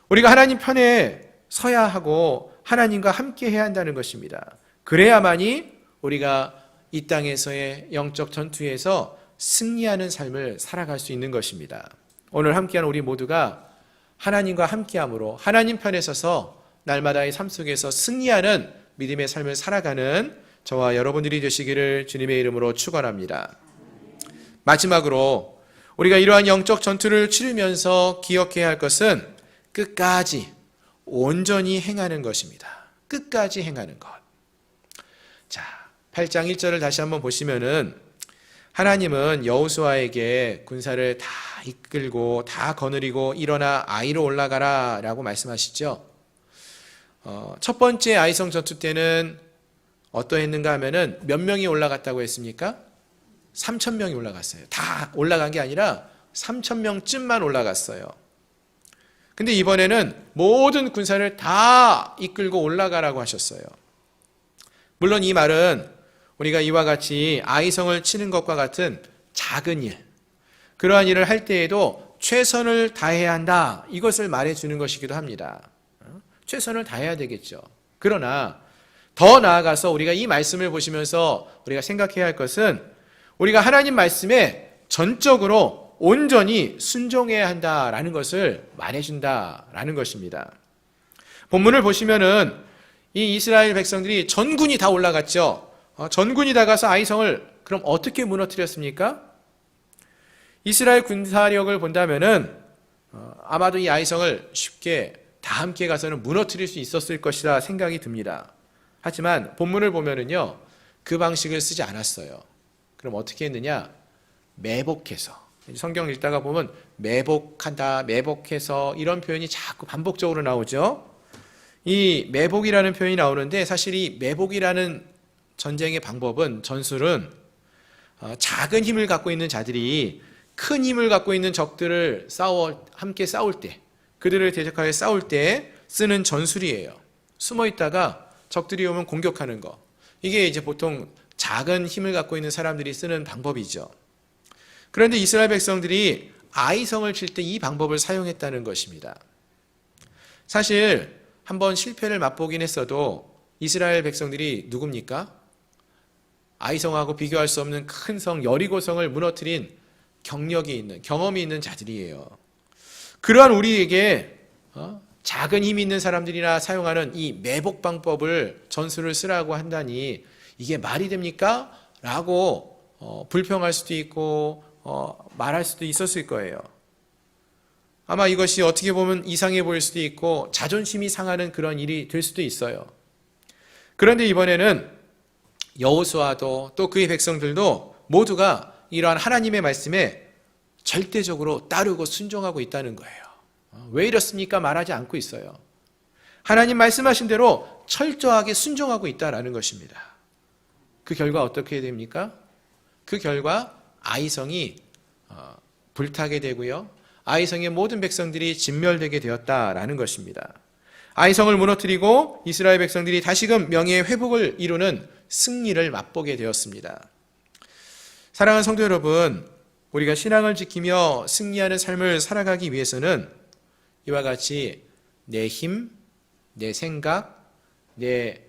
우리가 하나님 편에 서야 하고 하나님과 함께 해야 한다는 것입니다. 그래야만이 우리가 이 땅에서의 영적 전투에서 승리하는 삶을 살아갈 수 있는 것입니다. 오늘 함께하는 우리 모두가 하나님과 함께함으로 하나님 편에 서서 날마다의 삶 속에서 승리하는 믿음의 삶을 살아가는 저와 여러분들이 되시기를 주님의 이름으로 축원합니다. 마지막으로 우리가 이러한 영적 전투를 치르면서 기억해야 할 것은 끝까지 온전히 행하는 것입니다. 끝까지 행하는 것. 자, 8장 1절을 다시 한번 보시면은 하나님은 여호수아에게 군사를 다 이끌고 다 거느리고 일어나 아이로 올라가라 라고 말씀하시죠. 첫 번째 아이성 전투 때는 어떠했는가 하면은 몇 명이 올라갔다고 했습니까? 3,000명이 올라갔어요. 다 올라간 게 아니라 3,000명쯤만 올라갔어요. 근데 이번에는 모든 군사를 다 이끌고 올라가라고 하셨어요. 물론 이 말은 우리가 이와 같이 아이성을 치는 것과 같은 작은 일, 그러한 일을 할 때에도 최선을 다해야 한다, 이것을 말해주는 것이기도 합니다. 최선을 다해야 되겠죠. 그러나 더 나아가서 우리가 이 말씀을 보시면서 우리가 생각해야 할 것은 우리가 하나님 말씀에 전적으로 온전히 순종해야 한다라는 것을 말해준다라는 것입니다. 본문을 보시면은 이 이스라엘 백성들이 전군이 다 올라갔죠. 전군이 다 가서 아이성을 그럼 어떻게 무너뜨렸습니까? 이스라엘 군사력을 본다면은 아마도 이 아이성을 쉽게 다 함께 가서는 무너뜨릴 수 있었을 것이라 생각이 듭니다. 하지만 본문을 보면은요, 그 방식을 쓰지 않았어요. 그럼 어떻게 했느냐? 매복해서. 성경 읽다가 보면 매복한다, 매복해서 이런 표현이 자꾸 반복적으로 나오죠. 이 매복이라는 표현이 나오는데 사실 이 매복이라는 전쟁의 방법은, 전술은 작은 힘을 갖고 있는 자들이 큰 힘을 갖고 있는 적들을 함께 싸울 때, 그들을 대적하여 싸울 때 쓰는 전술이에요. 숨어 있다가 적들이 오면 공격하는 거. 이게 이제 보통 작은 힘을 갖고 있는 사람들이 쓰는 방법이죠. 그런데 이스라엘 백성들이 아이성을 칠 때 이 방법을 사용했다는 것입니다. 사실 한번 실패를 맛보긴 했어도 이스라엘 백성들이 누굽니까? 아이성하고 비교할 수 없는 큰 성 여리고성을 무너뜨린 경력이 있는, 경험이 있는 자들이에요. 그러한 우리에게 작은 힘이 있는 사람들이나 사용하는 이 매복 방법을, 전술을 쓰라고 한다니 이게 말이 됩니까? 라고 불평할 수도 있고 말할 수도 있었을 거예요. 아마 이것이 어떻게 보면 이상해 보일 수도 있고 자존심이 상하는 그런 일이 될 수도 있어요. 그런데 이번에는 여호수아도 또 그의 백성들도 모두가 이러한 하나님의 말씀에 절대적으로 따르고 순종하고 있다는 거예요. 왜 이렇습니까? 말하지 않고 있어요. 하나님 말씀하신 대로 철저하게 순종하고 있다는 것입니다. 그 결과 어떻게 됩니까? 그 결과 아이성이 불타게 되고요, 아이성의 모든 백성들이 진멸되게 되었다라는 것입니다. 아이성을 무너뜨리고 이스라엘 백성들이 다시금 명예의 회복을 이루는 승리를 맛보게 되었습니다. 사랑하는 성도 여러분, 우리가 신앙을 지키며 승리하는 삶을 살아가기 위해서는 이와 같이 내 힘, 내 생각, 내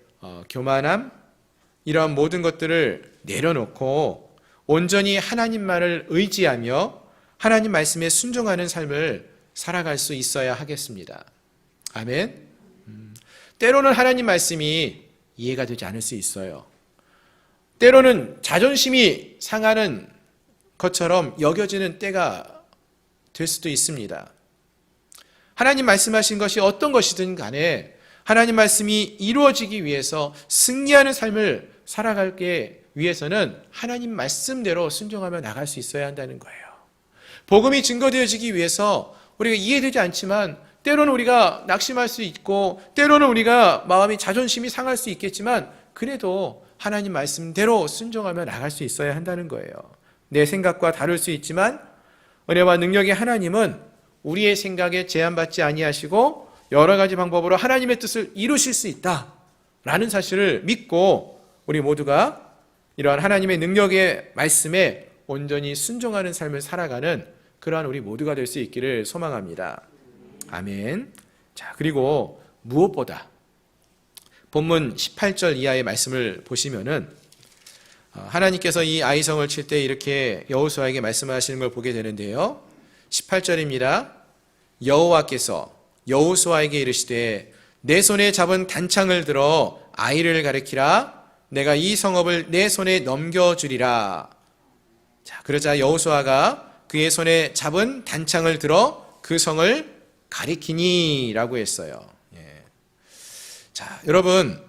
교만함, 이러한 모든 것들을 내려놓고 온전히 하나님만을 의지하며 하나님 말씀에 순종하는 삶을 살아갈 수 있어야 하겠습니다. 아멘. 때로는 하나님 말씀이 이해가 되지 않을 수 있어요. 때로는 자존심이 상하는 것처럼 여겨지는 때가 될 수도 있습니다. 하나님 말씀하신 것이 어떤 것이든 간에 하나님 말씀이 이루어지기 위해서 승리하는 삶을 살아가기 위해서는 하나님 말씀대로 순종하며 나갈 수 있어야 한다는 거예요. 복음이 증거되어지기 위해서 우리가 이해되지 않지만 때로는 우리가 낙심할 수 있고 때로는 우리가 마음이 자존심이 상할 수 있겠지만 그래도 하나님 말씀대로 순종하며 나갈 수 있어야 한다는 거예요. 내 생각과 다를 수 있지만 은혜와 능력의 하나님은 우리의 생각에 제한받지 아니하시고 여러 가지 방법으로 하나님의 뜻을 이루실 수 있다라는 사실을 믿고 우리 모두가 이러한 하나님의 능력의 말씀에 온전히 순종하는 삶을 살아가는 그러한 우리 모두가 될 수 있기를 소망합니다. 아멘. 자, 그리고 무엇보다 본문 18절 이하의 말씀을 보시면은 하나님께서 이 아이성을 칠 때 이렇게 여호수아에게 말씀하시는 걸 보게 되는데요. 18절입니다. 여호와께서 여호수아에게 이르시되 내 손에 잡은 단창을 들어 아이를 가리키라. 내가 이 성읍을 내 손에 넘겨주리라. 자, 그러자 여호수아가 그의 손에 잡은 단창을 들어 그 성을 가리키니라고 했어요. 예. 자, 여러분,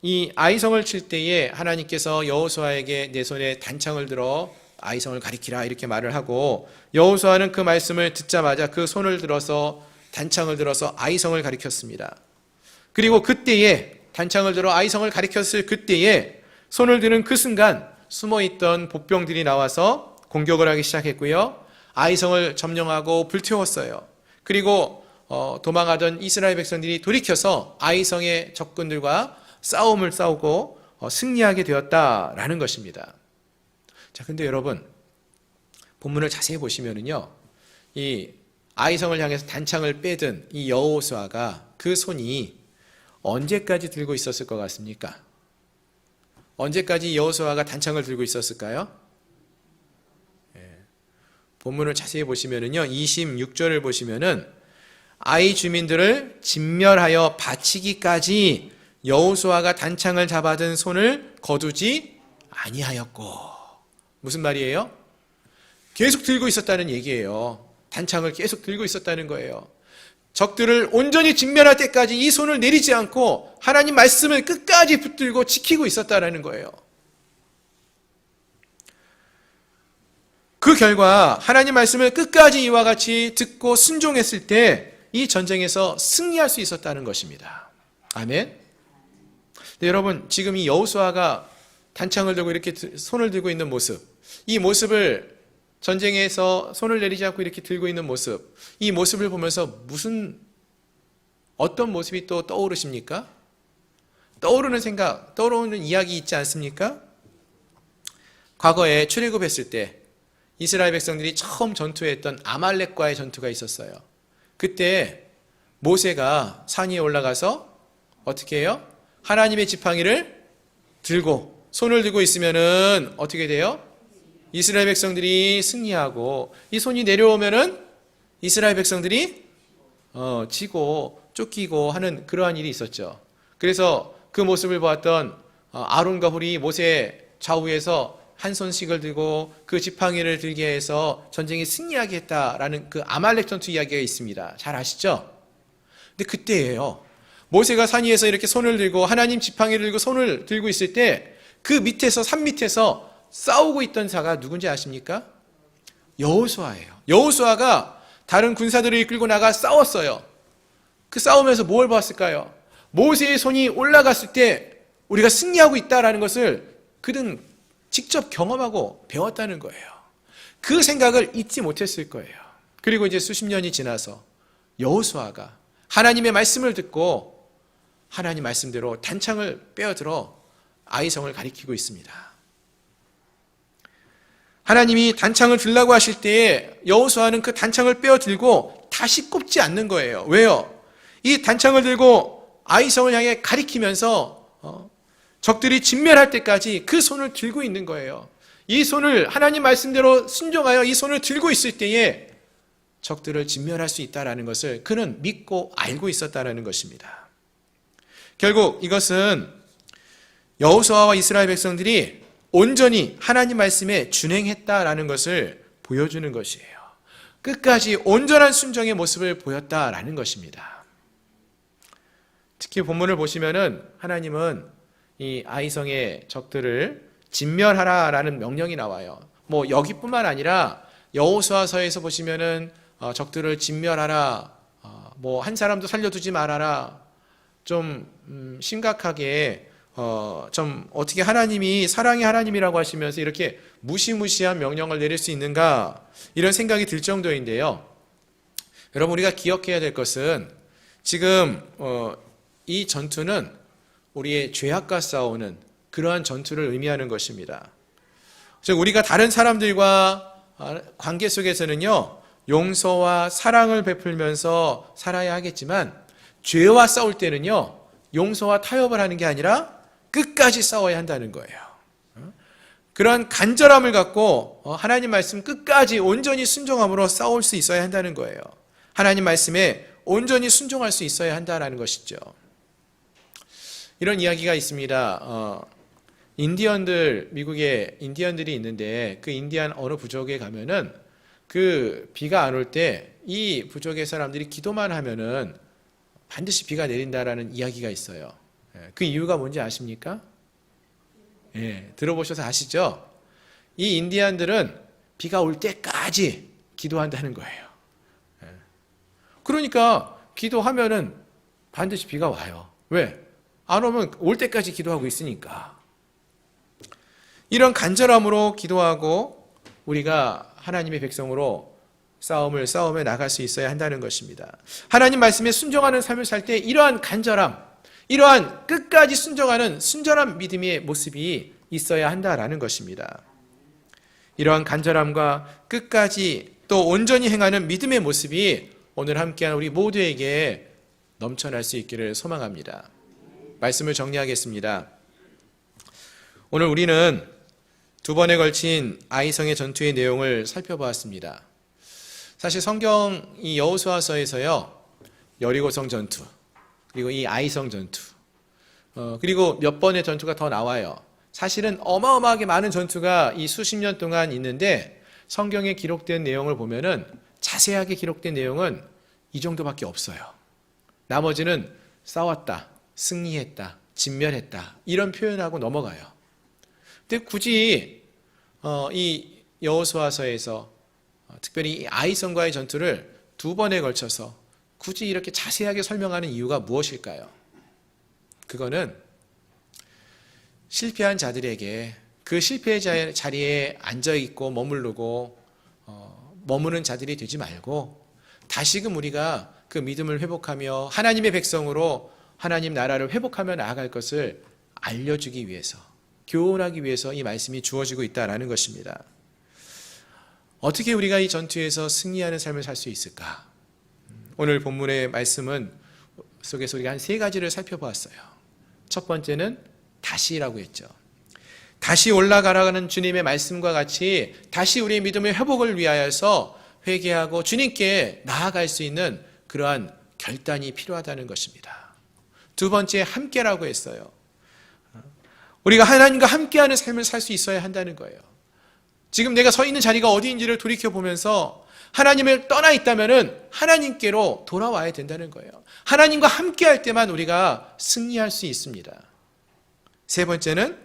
이 아이성을 칠 때에 하나님께서 여호수아에게 내 손에 단창을 들어 아이성을 가리키라 이렇게 말을 하고 여호수아는 그 말씀을 듣자마자 그 손을 들어서 단창을 들어서 아이성을 가리켰습니다. 그리고 그때에 단창을 들어 아이성을 가리켰을 그때에 손을 드는 그 순간 숨어있던 복병들이 나와서 공격을 하기 시작했고요. 아이성을 점령하고 불태웠어요. 그리고 도망하던 이스라엘 백성들이 돌이켜서 아이성의 적군들과 싸움을 싸우고 승리하게 되었다라는 것입니다. 자, 근데 여러분 본문을 자세히 보시면은요, 이 아이성을 향해서 단창을 빼든 이 여호수아가 그 손이 언제까지 들고 있었을 것 같습니까? 언제까지 여호수아가 단창을 들고 있었을까요? 본문을 자세히 보시면은요, 26절을 보시면은 아이 주민들을 진멸하여 바치기까지 여호수아가 단창을 잡아든 손을 거두지 아니하였고. 무슨 말이에요? 계속 들고 있었다는 얘기예요. 단창을 계속 들고 있었다는 거예요. 적들을 온전히 직면할 때까지 이 손을 내리지 않고 하나님 말씀을 끝까지 붙들고 지키고 있었다는 거예요. 그 결과 하나님 말씀을 끝까지 이와 같이 듣고 순종했을 때 이 전쟁에서 승리할 수 있었다는 것입니다. 아멘. 네, 여러분, 지금 이 여호수아가 단창을 들고 이렇게 손을 들고 있는 모습, 이 모습을 전쟁에서 손을 내리지 않고 이렇게 들고 있는 모습, 이 모습을 보면서 어떤 모습이 또 떠오르십니까? 떠오르는 생각, 떠오르는 이야기 있지 않습니까? 과거에 출애굽했을 때 이스라엘 백성들이 처음 전투했던 아말렉과의 전투가 있었어요. 그때 모세가 산 위에 올라가서 어떻게 해요? 하나님의 지팡이를 들고 손을 들고 있으면은 어떻게 돼요? 이스라엘 백성들이 승리하고 이 손이 내려오면은 이스라엘 백성들이 지고 쫓기고 하는 그러한 일이 있었죠. 그래서 그 모습을 보았던 아론과 훌이 모세 좌우에서 한 손씩을 들고 그 지팡이를 들게 해서 전쟁에 승리하게 했다라는 그 아말렉 전투 이야기가 있습니다. 잘 아시죠? 근데 그때예요. 모세가 산 위에서 이렇게 손을 들고 하나님 지팡이를 들고 손을 들고 있을 때 그 밑에서 산 밑에서 싸우고 있던 자가 누군지 아십니까? 여호수아예요. 여호수아가 다른 군사들을 이끌고 나가 싸웠어요. 그 싸우면서 뭘 봤을까요? 모세의 손이 올라갔을 때 우리가 승리하고 있다라는 것을 그는 직접 경험하고 배웠다는 거예요. 그 생각을 잊지 못했을 거예요. 그리고 이제 수십 년이 지나서 여호수아가 하나님의 말씀을 듣고 하나님 말씀대로 단창을 빼어들어 아이성을 가리키고 있습니다. 하나님이 단창을 들라고 하실 때에 여호수아는 그 단창을 빼어들고 다시 꼽지 않는 거예요. 왜요? 이 단창을 들고 아이성을 향해 가리키면서 적들이 진멸할 때까지 그 손을 들고 있는 거예요. 이 손을 하나님 말씀대로 순종하여 이 손을 들고 있을 때에 적들을 진멸할 수 있다는 것을 그는 믿고 알고 있었다는 것입니다. 결국 이것은 여호수아와 이스라엘 백성들이 온전히 하나님 말씀에 준행했다라는 것을 보여주는 것이에요. 끝까지 온전한 순종의 모습을 보였다라는 것입니다. 특히 본문을 보시면은 하나님은 이 아이성의 적들을 진멸하라라는 명령이 나와요. 뭐 여기뿐만 아니라 여호수아서에서 보시면은 적들을 진멸하라, 뭐 한 사람도 살려두지 말아라. 좀 심각하게 좀 어떻게 하나님이 사랑의 하나님이라고 하시면서 이렇게 무시무시한 명령을 내릴 수 있는가 이런 생각이 들 정도인데요. 여러분 우리가 기억해야 될 것은 지금 이 전투는 우리의 죄악과 싸우는 그러한 전투를 의미하는 것입니다. 즉 우리가 다른 사람들과 관계 속에서는요 용서와 사랑을 베풀면서 살아야 하겠지만 죄와 싸울 때는요 용서와 타협을 하는 게 아니라 끝까지 싸워야 한다는 거예요. 그러한 간절함을 갖고 하나님 말씀 끝까지 온전히 순종함으로 싸울 수 있어야 한다는 거예요. 하나님 말씀에 온전히 순종할 수 있어야 한다는 것이죠. 이런 이야기가 있습니다. 미국에 인디언들이 있는데 그 인디안 어느 부족에 가면은 그 비가 안 올 때 이 부족의 사람들이 기도만 하면은 반드시 비가 내린다라는 이야기가 있어요. 그 이유가 뭔지 아십니까? 예, 들어보셔서 아시죠? 이 인디안들은 비가 올 때까지 기도한다는 거예요. 그러니까 기도하면은 반드시 비가 와요. 왜? 안 오면 올 때까지 기도하고 있으니까. 이런 간절함으로 기도하고 우리가 하나님의 백성으로 싸움에 나갈 수 있어야 한다는 것입니다. 하나님 말씀에 순종하는 삶을 살 때 이러한 간절함, 이러한 끝까지 순종하는 순전한 믿음의 모습이 있어야 한다라는 것입니다. 이러한 간절함과 끝까지 또 온전히 행하는 믿음의 모습이 오늘 함께한 우리 모두에게 넘쳐날 수 있기를 소망합니다. 말씀을 정리하겠습니다. 오늘 우리는 두 번에 걸친 아이성의 전투의 내용을 살펴보았습니다. 사실 성경 이 여호수아서에서요 여리고성 전투 그리고 이 아이성 전투 그리고 몇 번의 전투가 더 나와요. 사실은 어마어마하게 많은 전투가 이 수십 년 동안 있는데 성경에 기록된 내용을 보면은 자세하게 기록된 내용은 이 정도밖에 없어요. 나머지는 싸웠다, 승리했다, 진멸했다 이런 표현하고 넘어가요. 근데 굳이 이 여호수아서에서 특별히 이 아이성과의 전투를 2번에 걸쳐서 굳이 이렇게 자세하게 설명하는 이유가 무엇일까요? 그거는 실패한 자들에게 그 실패의 자리에 앉아있고 머무르고 머무는 자들이 되지 말고 다시금 우리가 그 믿음을 회복하며 하나님의 백성으로 하나님 나라를 회복하며 나아갈 것을 알려주기 위해서, 교훈하기 위해서 이 말씀이 주어지고 있다는 것입니다. 어떻게 우리가 이 전투에서 승리하는 삶을 살 수 있을까? 오늘 본문의 말씀은 속에서 우리가 한 3가지를 살펴보았어요. 첫 번째는 다시라고 했죠. 다시 올라가라는 주님의 말씀과 같이 다시 우리의 믿음의 회복을 위하여서 회개하고 주님께 나아갈 수 있는 그러한 결단이 필요하다는 것입니다. 두 번째, 함께라고 했어요. 우리가 하나님과 함께하는 삶을 살 수 있어야 한다는 거예요. 지금 내가 서 있는 자리가 어디인지를 돌이켜보면서 하나님을 떠나 있다면 하나님께로 돌아와야 된다는 거예요. 하나님과 함께할 때만 우리가 승리할 수 있습니다. 세 번째는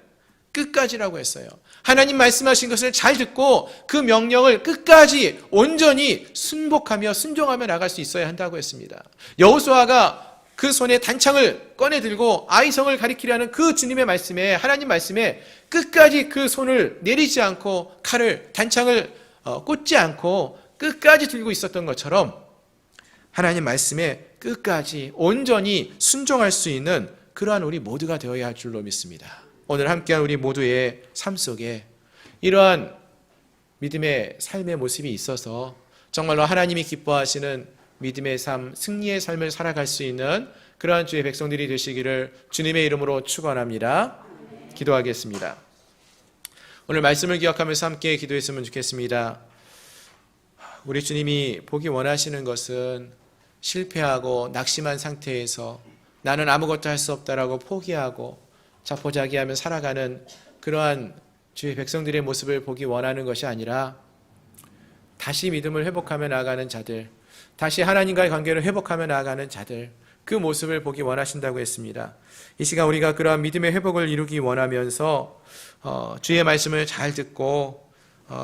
끝까지라고 했어요. 하나님 말씀하신 것을 잘 듣고 그 명령을 끝까지 온전히 순복하며 순종하며 나갈 수 있어야 한다고 했습니다. 여호수아가 그 손에 단창을 꺼내 들고 아이성을 가리키려는 그 주님의 말씀에, 하나님 말씀에 끝까지 그 손을 내리지 않고 단창을 꽂지 않고 끝까지 들고 있었던 것처럼 하나님 말씀에 끝까지 온전히 순종할 수 있는 그러한 우리 모두가 되어야 할 줄로 믿습니다. 오늘 함께한 우리 모두의 삶 속에 이러한 믿음의 삶의 모습이 있어서 정말로 하나님이 기뻐하시는 믿음의 삶, 승리의 삶을 살아갈 수 있는 그러한 주의 백성들이 되시기를 주님의 이름으로 축원합니다. 기도하겠습니다. 오늘 말씀을 기억하면서 함께 기도했으면 좋겠습니다. 우리 주님이 보기 원하시는 것은 실패하고 낙심한 상태에서 나는 아무것도 할 수 없다라고 포기하고 자포자기하며 살아가는 그러한 주의 백성들의 모습을 보기 원하는 것이 아니라 다시 믿음을 회복하며 나아가는 자들, 다시 하나님과의 관계를 회복하며 나아가는 자들, 그 모습을 보기 원하신다고 했습니다. 이 시간 우리가 그러한 믿음의 회복을 이루기 원하면서 주의 말씀을 잘 듣고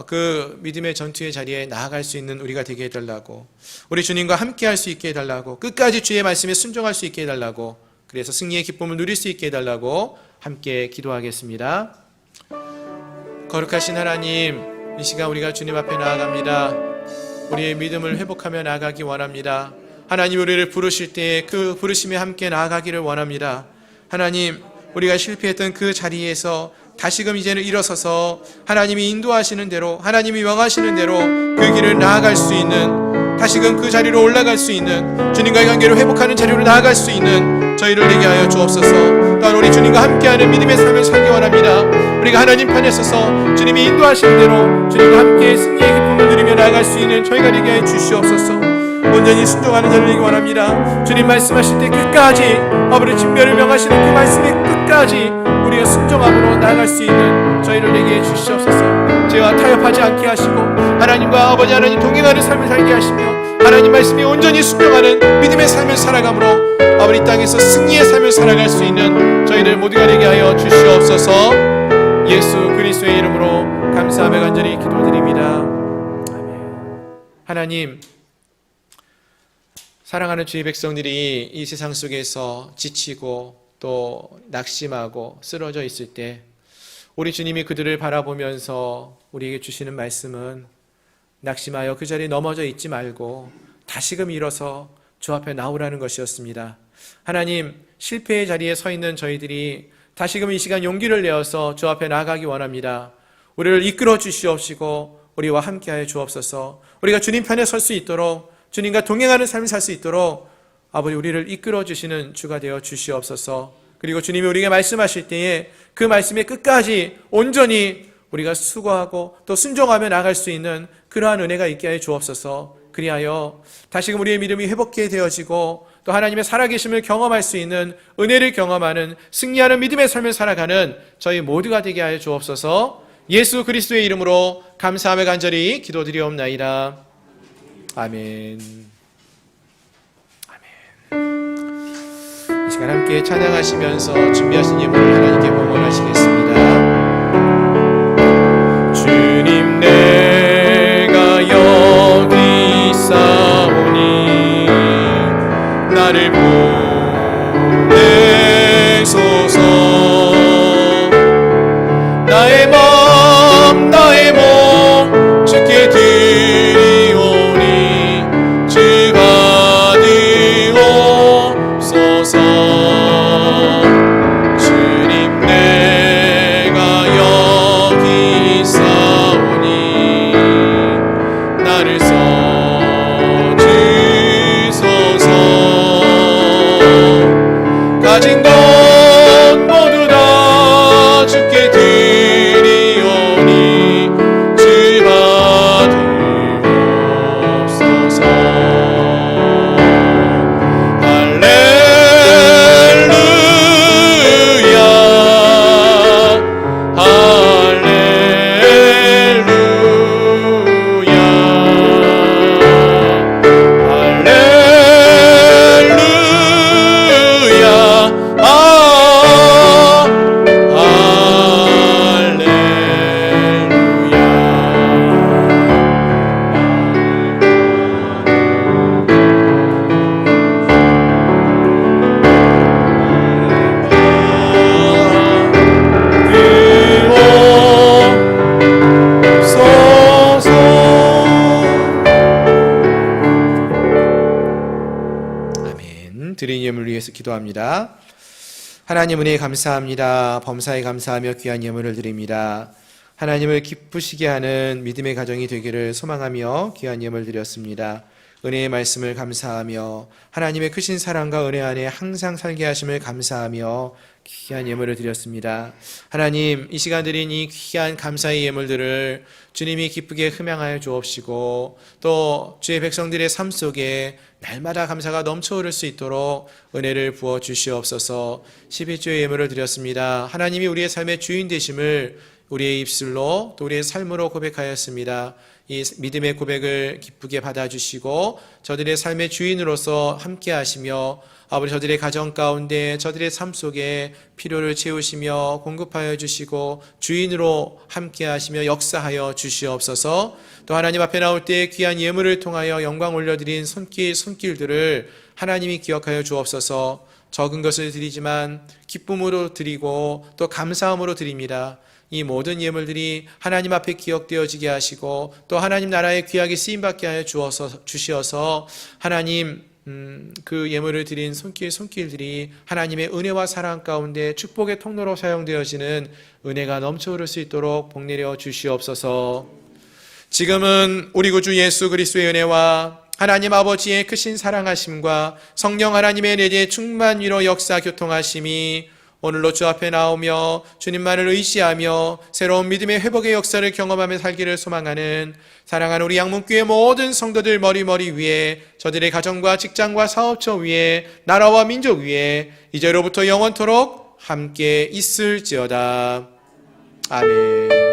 그 믿음의 전투의 자리에 나아갈 수 있는 우리가 되게 해달라고, 우리 주님과 함께 할 수 있게 해달라고, 끝까지 주의 말씀에 순종할 수 있게 해달라고, 그래서 승리의 기쁨을 누릴 수 있게 해달라고 함께 기도하겠습니다. 거룩하신 하나님, 이 시간 우리가 주님 앞에 나아갑니다. 우리의 믿음을 회복하며 나아가기 원합니다. 하나님, 우리를 부르실 때에 그 부르심에 함께 나아가기를 원합니다. 하나님, 우리가 실패했던 그 자리에서 다시금 이제는 일어서서 하나님이 인도하시는 대로, 하나님이 명하시는 대로 그 길을 나아갈 수 있는, 다시금 그 자리로 올라갈 수 있는, 주님과의 관계를 회복하는 자리로 나아갈 수 있는 저희를 되게 하여 주옵소서. 또한 우리 주님과 함께하는 믿음의 삶을 살기 원합니다. 우리가 하나님 편에 서서 주님이 인도하시는 대로 주님과 함께 승리의 기쁨을 누리며 나아갈 수 있는 저희가 되게 하여 주시옵소서. 온전히 순종하는 자를 되기 원합니다. 주님 말씀하실 때 끝까지, 아버지 진멸을 명하시는 그 말씀의 끝까지 우리가 순종함으로 나아갈 수 있는 저희를 되게 해 주시옵소서. 죄와 타협하지 않게 하시고 하나님과 아버지 하나님 동행하는 삶을 살게 하시며 하나님 말씀에 온전히 순종하는 믿음의 삶을 살아감으로 아버지 땅에서 승리의 삶을 살아갈 수 있는 저희들 모두가 되게 하여 주시옵소서. 예수 그리스도의 이름으로 감사하며 간절히 기도드립니다. 아멘. 하나님, 사랑하는 주의 백성들이 이 세상 속에서 지치고 또 낙심하고 쓰러져 있을 때 우리 주님이 그들을 바라보면서 우리에게 주시는 말씀은 낙심하여 그 자리에 넘어져 있지 말고 다시금 일어서 주 앞에 나오라는 것이었습니다. 하나님, 실패의 자리에 서 있는 저희들이 다시금 이 시간 용기를 내어서 주 앞에 나아가기 원합니다. 우리를 이끌어 주시옵시고 우리와 함께하여 주옵소서. 우리가 주님 편에 설 수 있도록, 주님과 동행하는 삶을 살 수 있도록 아버지 우리를 이끌어 주시는 주가 되어 주시옵소서. 그리고 주님이 우리에게 말씀하실 때에 그 말씀에 끝까지 온전히 우리가 수고하고 또 순종하며 나갈 수 있는 그러한 은혜가 있게 하여 주옵소서. 그리하여 다시금 우리의 믿음이 회복게 되어지고 또 하나님의 살아계심을 경험할 수 있는 은혜를 경험하는 승리하는 믿음의 삶을 살아가는 저희 모두가 되게 하여 주옵소서. 예수 그리스도의 이름으로 감사하며 간절히 기도드리옵나이다. 아멘. 이 시간 함께 찬양하시면서 준비하신 예물을 하나님께 봉헌하시겠습니다. 주님 내가 여기 있사오니 나를 보내소서. 나의 마음 나의 몸 주께 드리오니 주 받으옵소서. 주님 내가 여기 있사오니 나를 써주소서. 가진 것 모두 다 주께 드리오니 주 받으옵소서. 할렐루야 할렐루야 드린 예물을 위해서 기도합니다. 하나님 은혜에 감사합니다. 범사에 감사하며 귀한 예물을 드립니다. 하나님을 기쁘시게 하는 믿음의 가정이 되기를 소망하며 귀한 예물 드렸습니다. 은혜의 말씀을 감사하며 하나님의 크신 사랑과 은혜 안에 항상 살게 하심을 감사하며 귀한 예물을 드렸습니다. 하나님, 이 시간 드린 이 귀한 감사의 예물들을 주님이 기쁘게 흠양하여 주옵시고 또 주의 백성들의 삶 속에 날마다 감사가 넘쳐 흐를 수 있도록 은혜를 부어 주시옵소서. 11조의 예물을 드렸습니다. 하나님이 우리의 삶의 주인 되심을 우리의 입술로 또 우리의 삶으로 고백하였습니다. 이 믿음의 고백을 기쁘게 받아주시고 저들의 삶의 주인으로서 함께 하시며 아버지 저들의 가정 가운데 저들의 삶 속에 필요를 채우시며 공급하여 주시고 주인으로 함께 하시며 역사하여 주시옵소서. 또 하나님 앞에 나올 때 귀한 예물을 통하여 영광 올려드린 손길들을 하나님이 기억하여 주옵소서. 적은 것을 드리지만 기쁨으로 드리고 또 감사함으로 드립니다. 이 모든 예물들이 하나님 앞에 기억되어지게 하시고 또 하나님 나라의 귀하게 쓰임받게 하여 주시어서 하나님 그 예물을 드린 손길들이 하나님의 은혜와 사랑 가운데 축복의 통로로 사용되어지는 은혜가 넘쳐 흐를 수 있도록 복내려 주시옵소서. 지금은 우리 구주 예수 그리스도의 은혜와 하나님 아버지의 크신 사랑하심과 성령 하나님의 내재 충만 위로 역사 교통하심이 오늘로 주 앞에 나오며 주님만을 의지하며 새로운 믿음의 회복의 역사를 경험하며 살기를 소망하는 사랑하는 우리 양문교회 모든 성도들 머리 위에 저들의 가정과 직장과 사업처 위에 나라와 민족 위에 이제로부터 영원토록 함께 있을지어다. 아멘.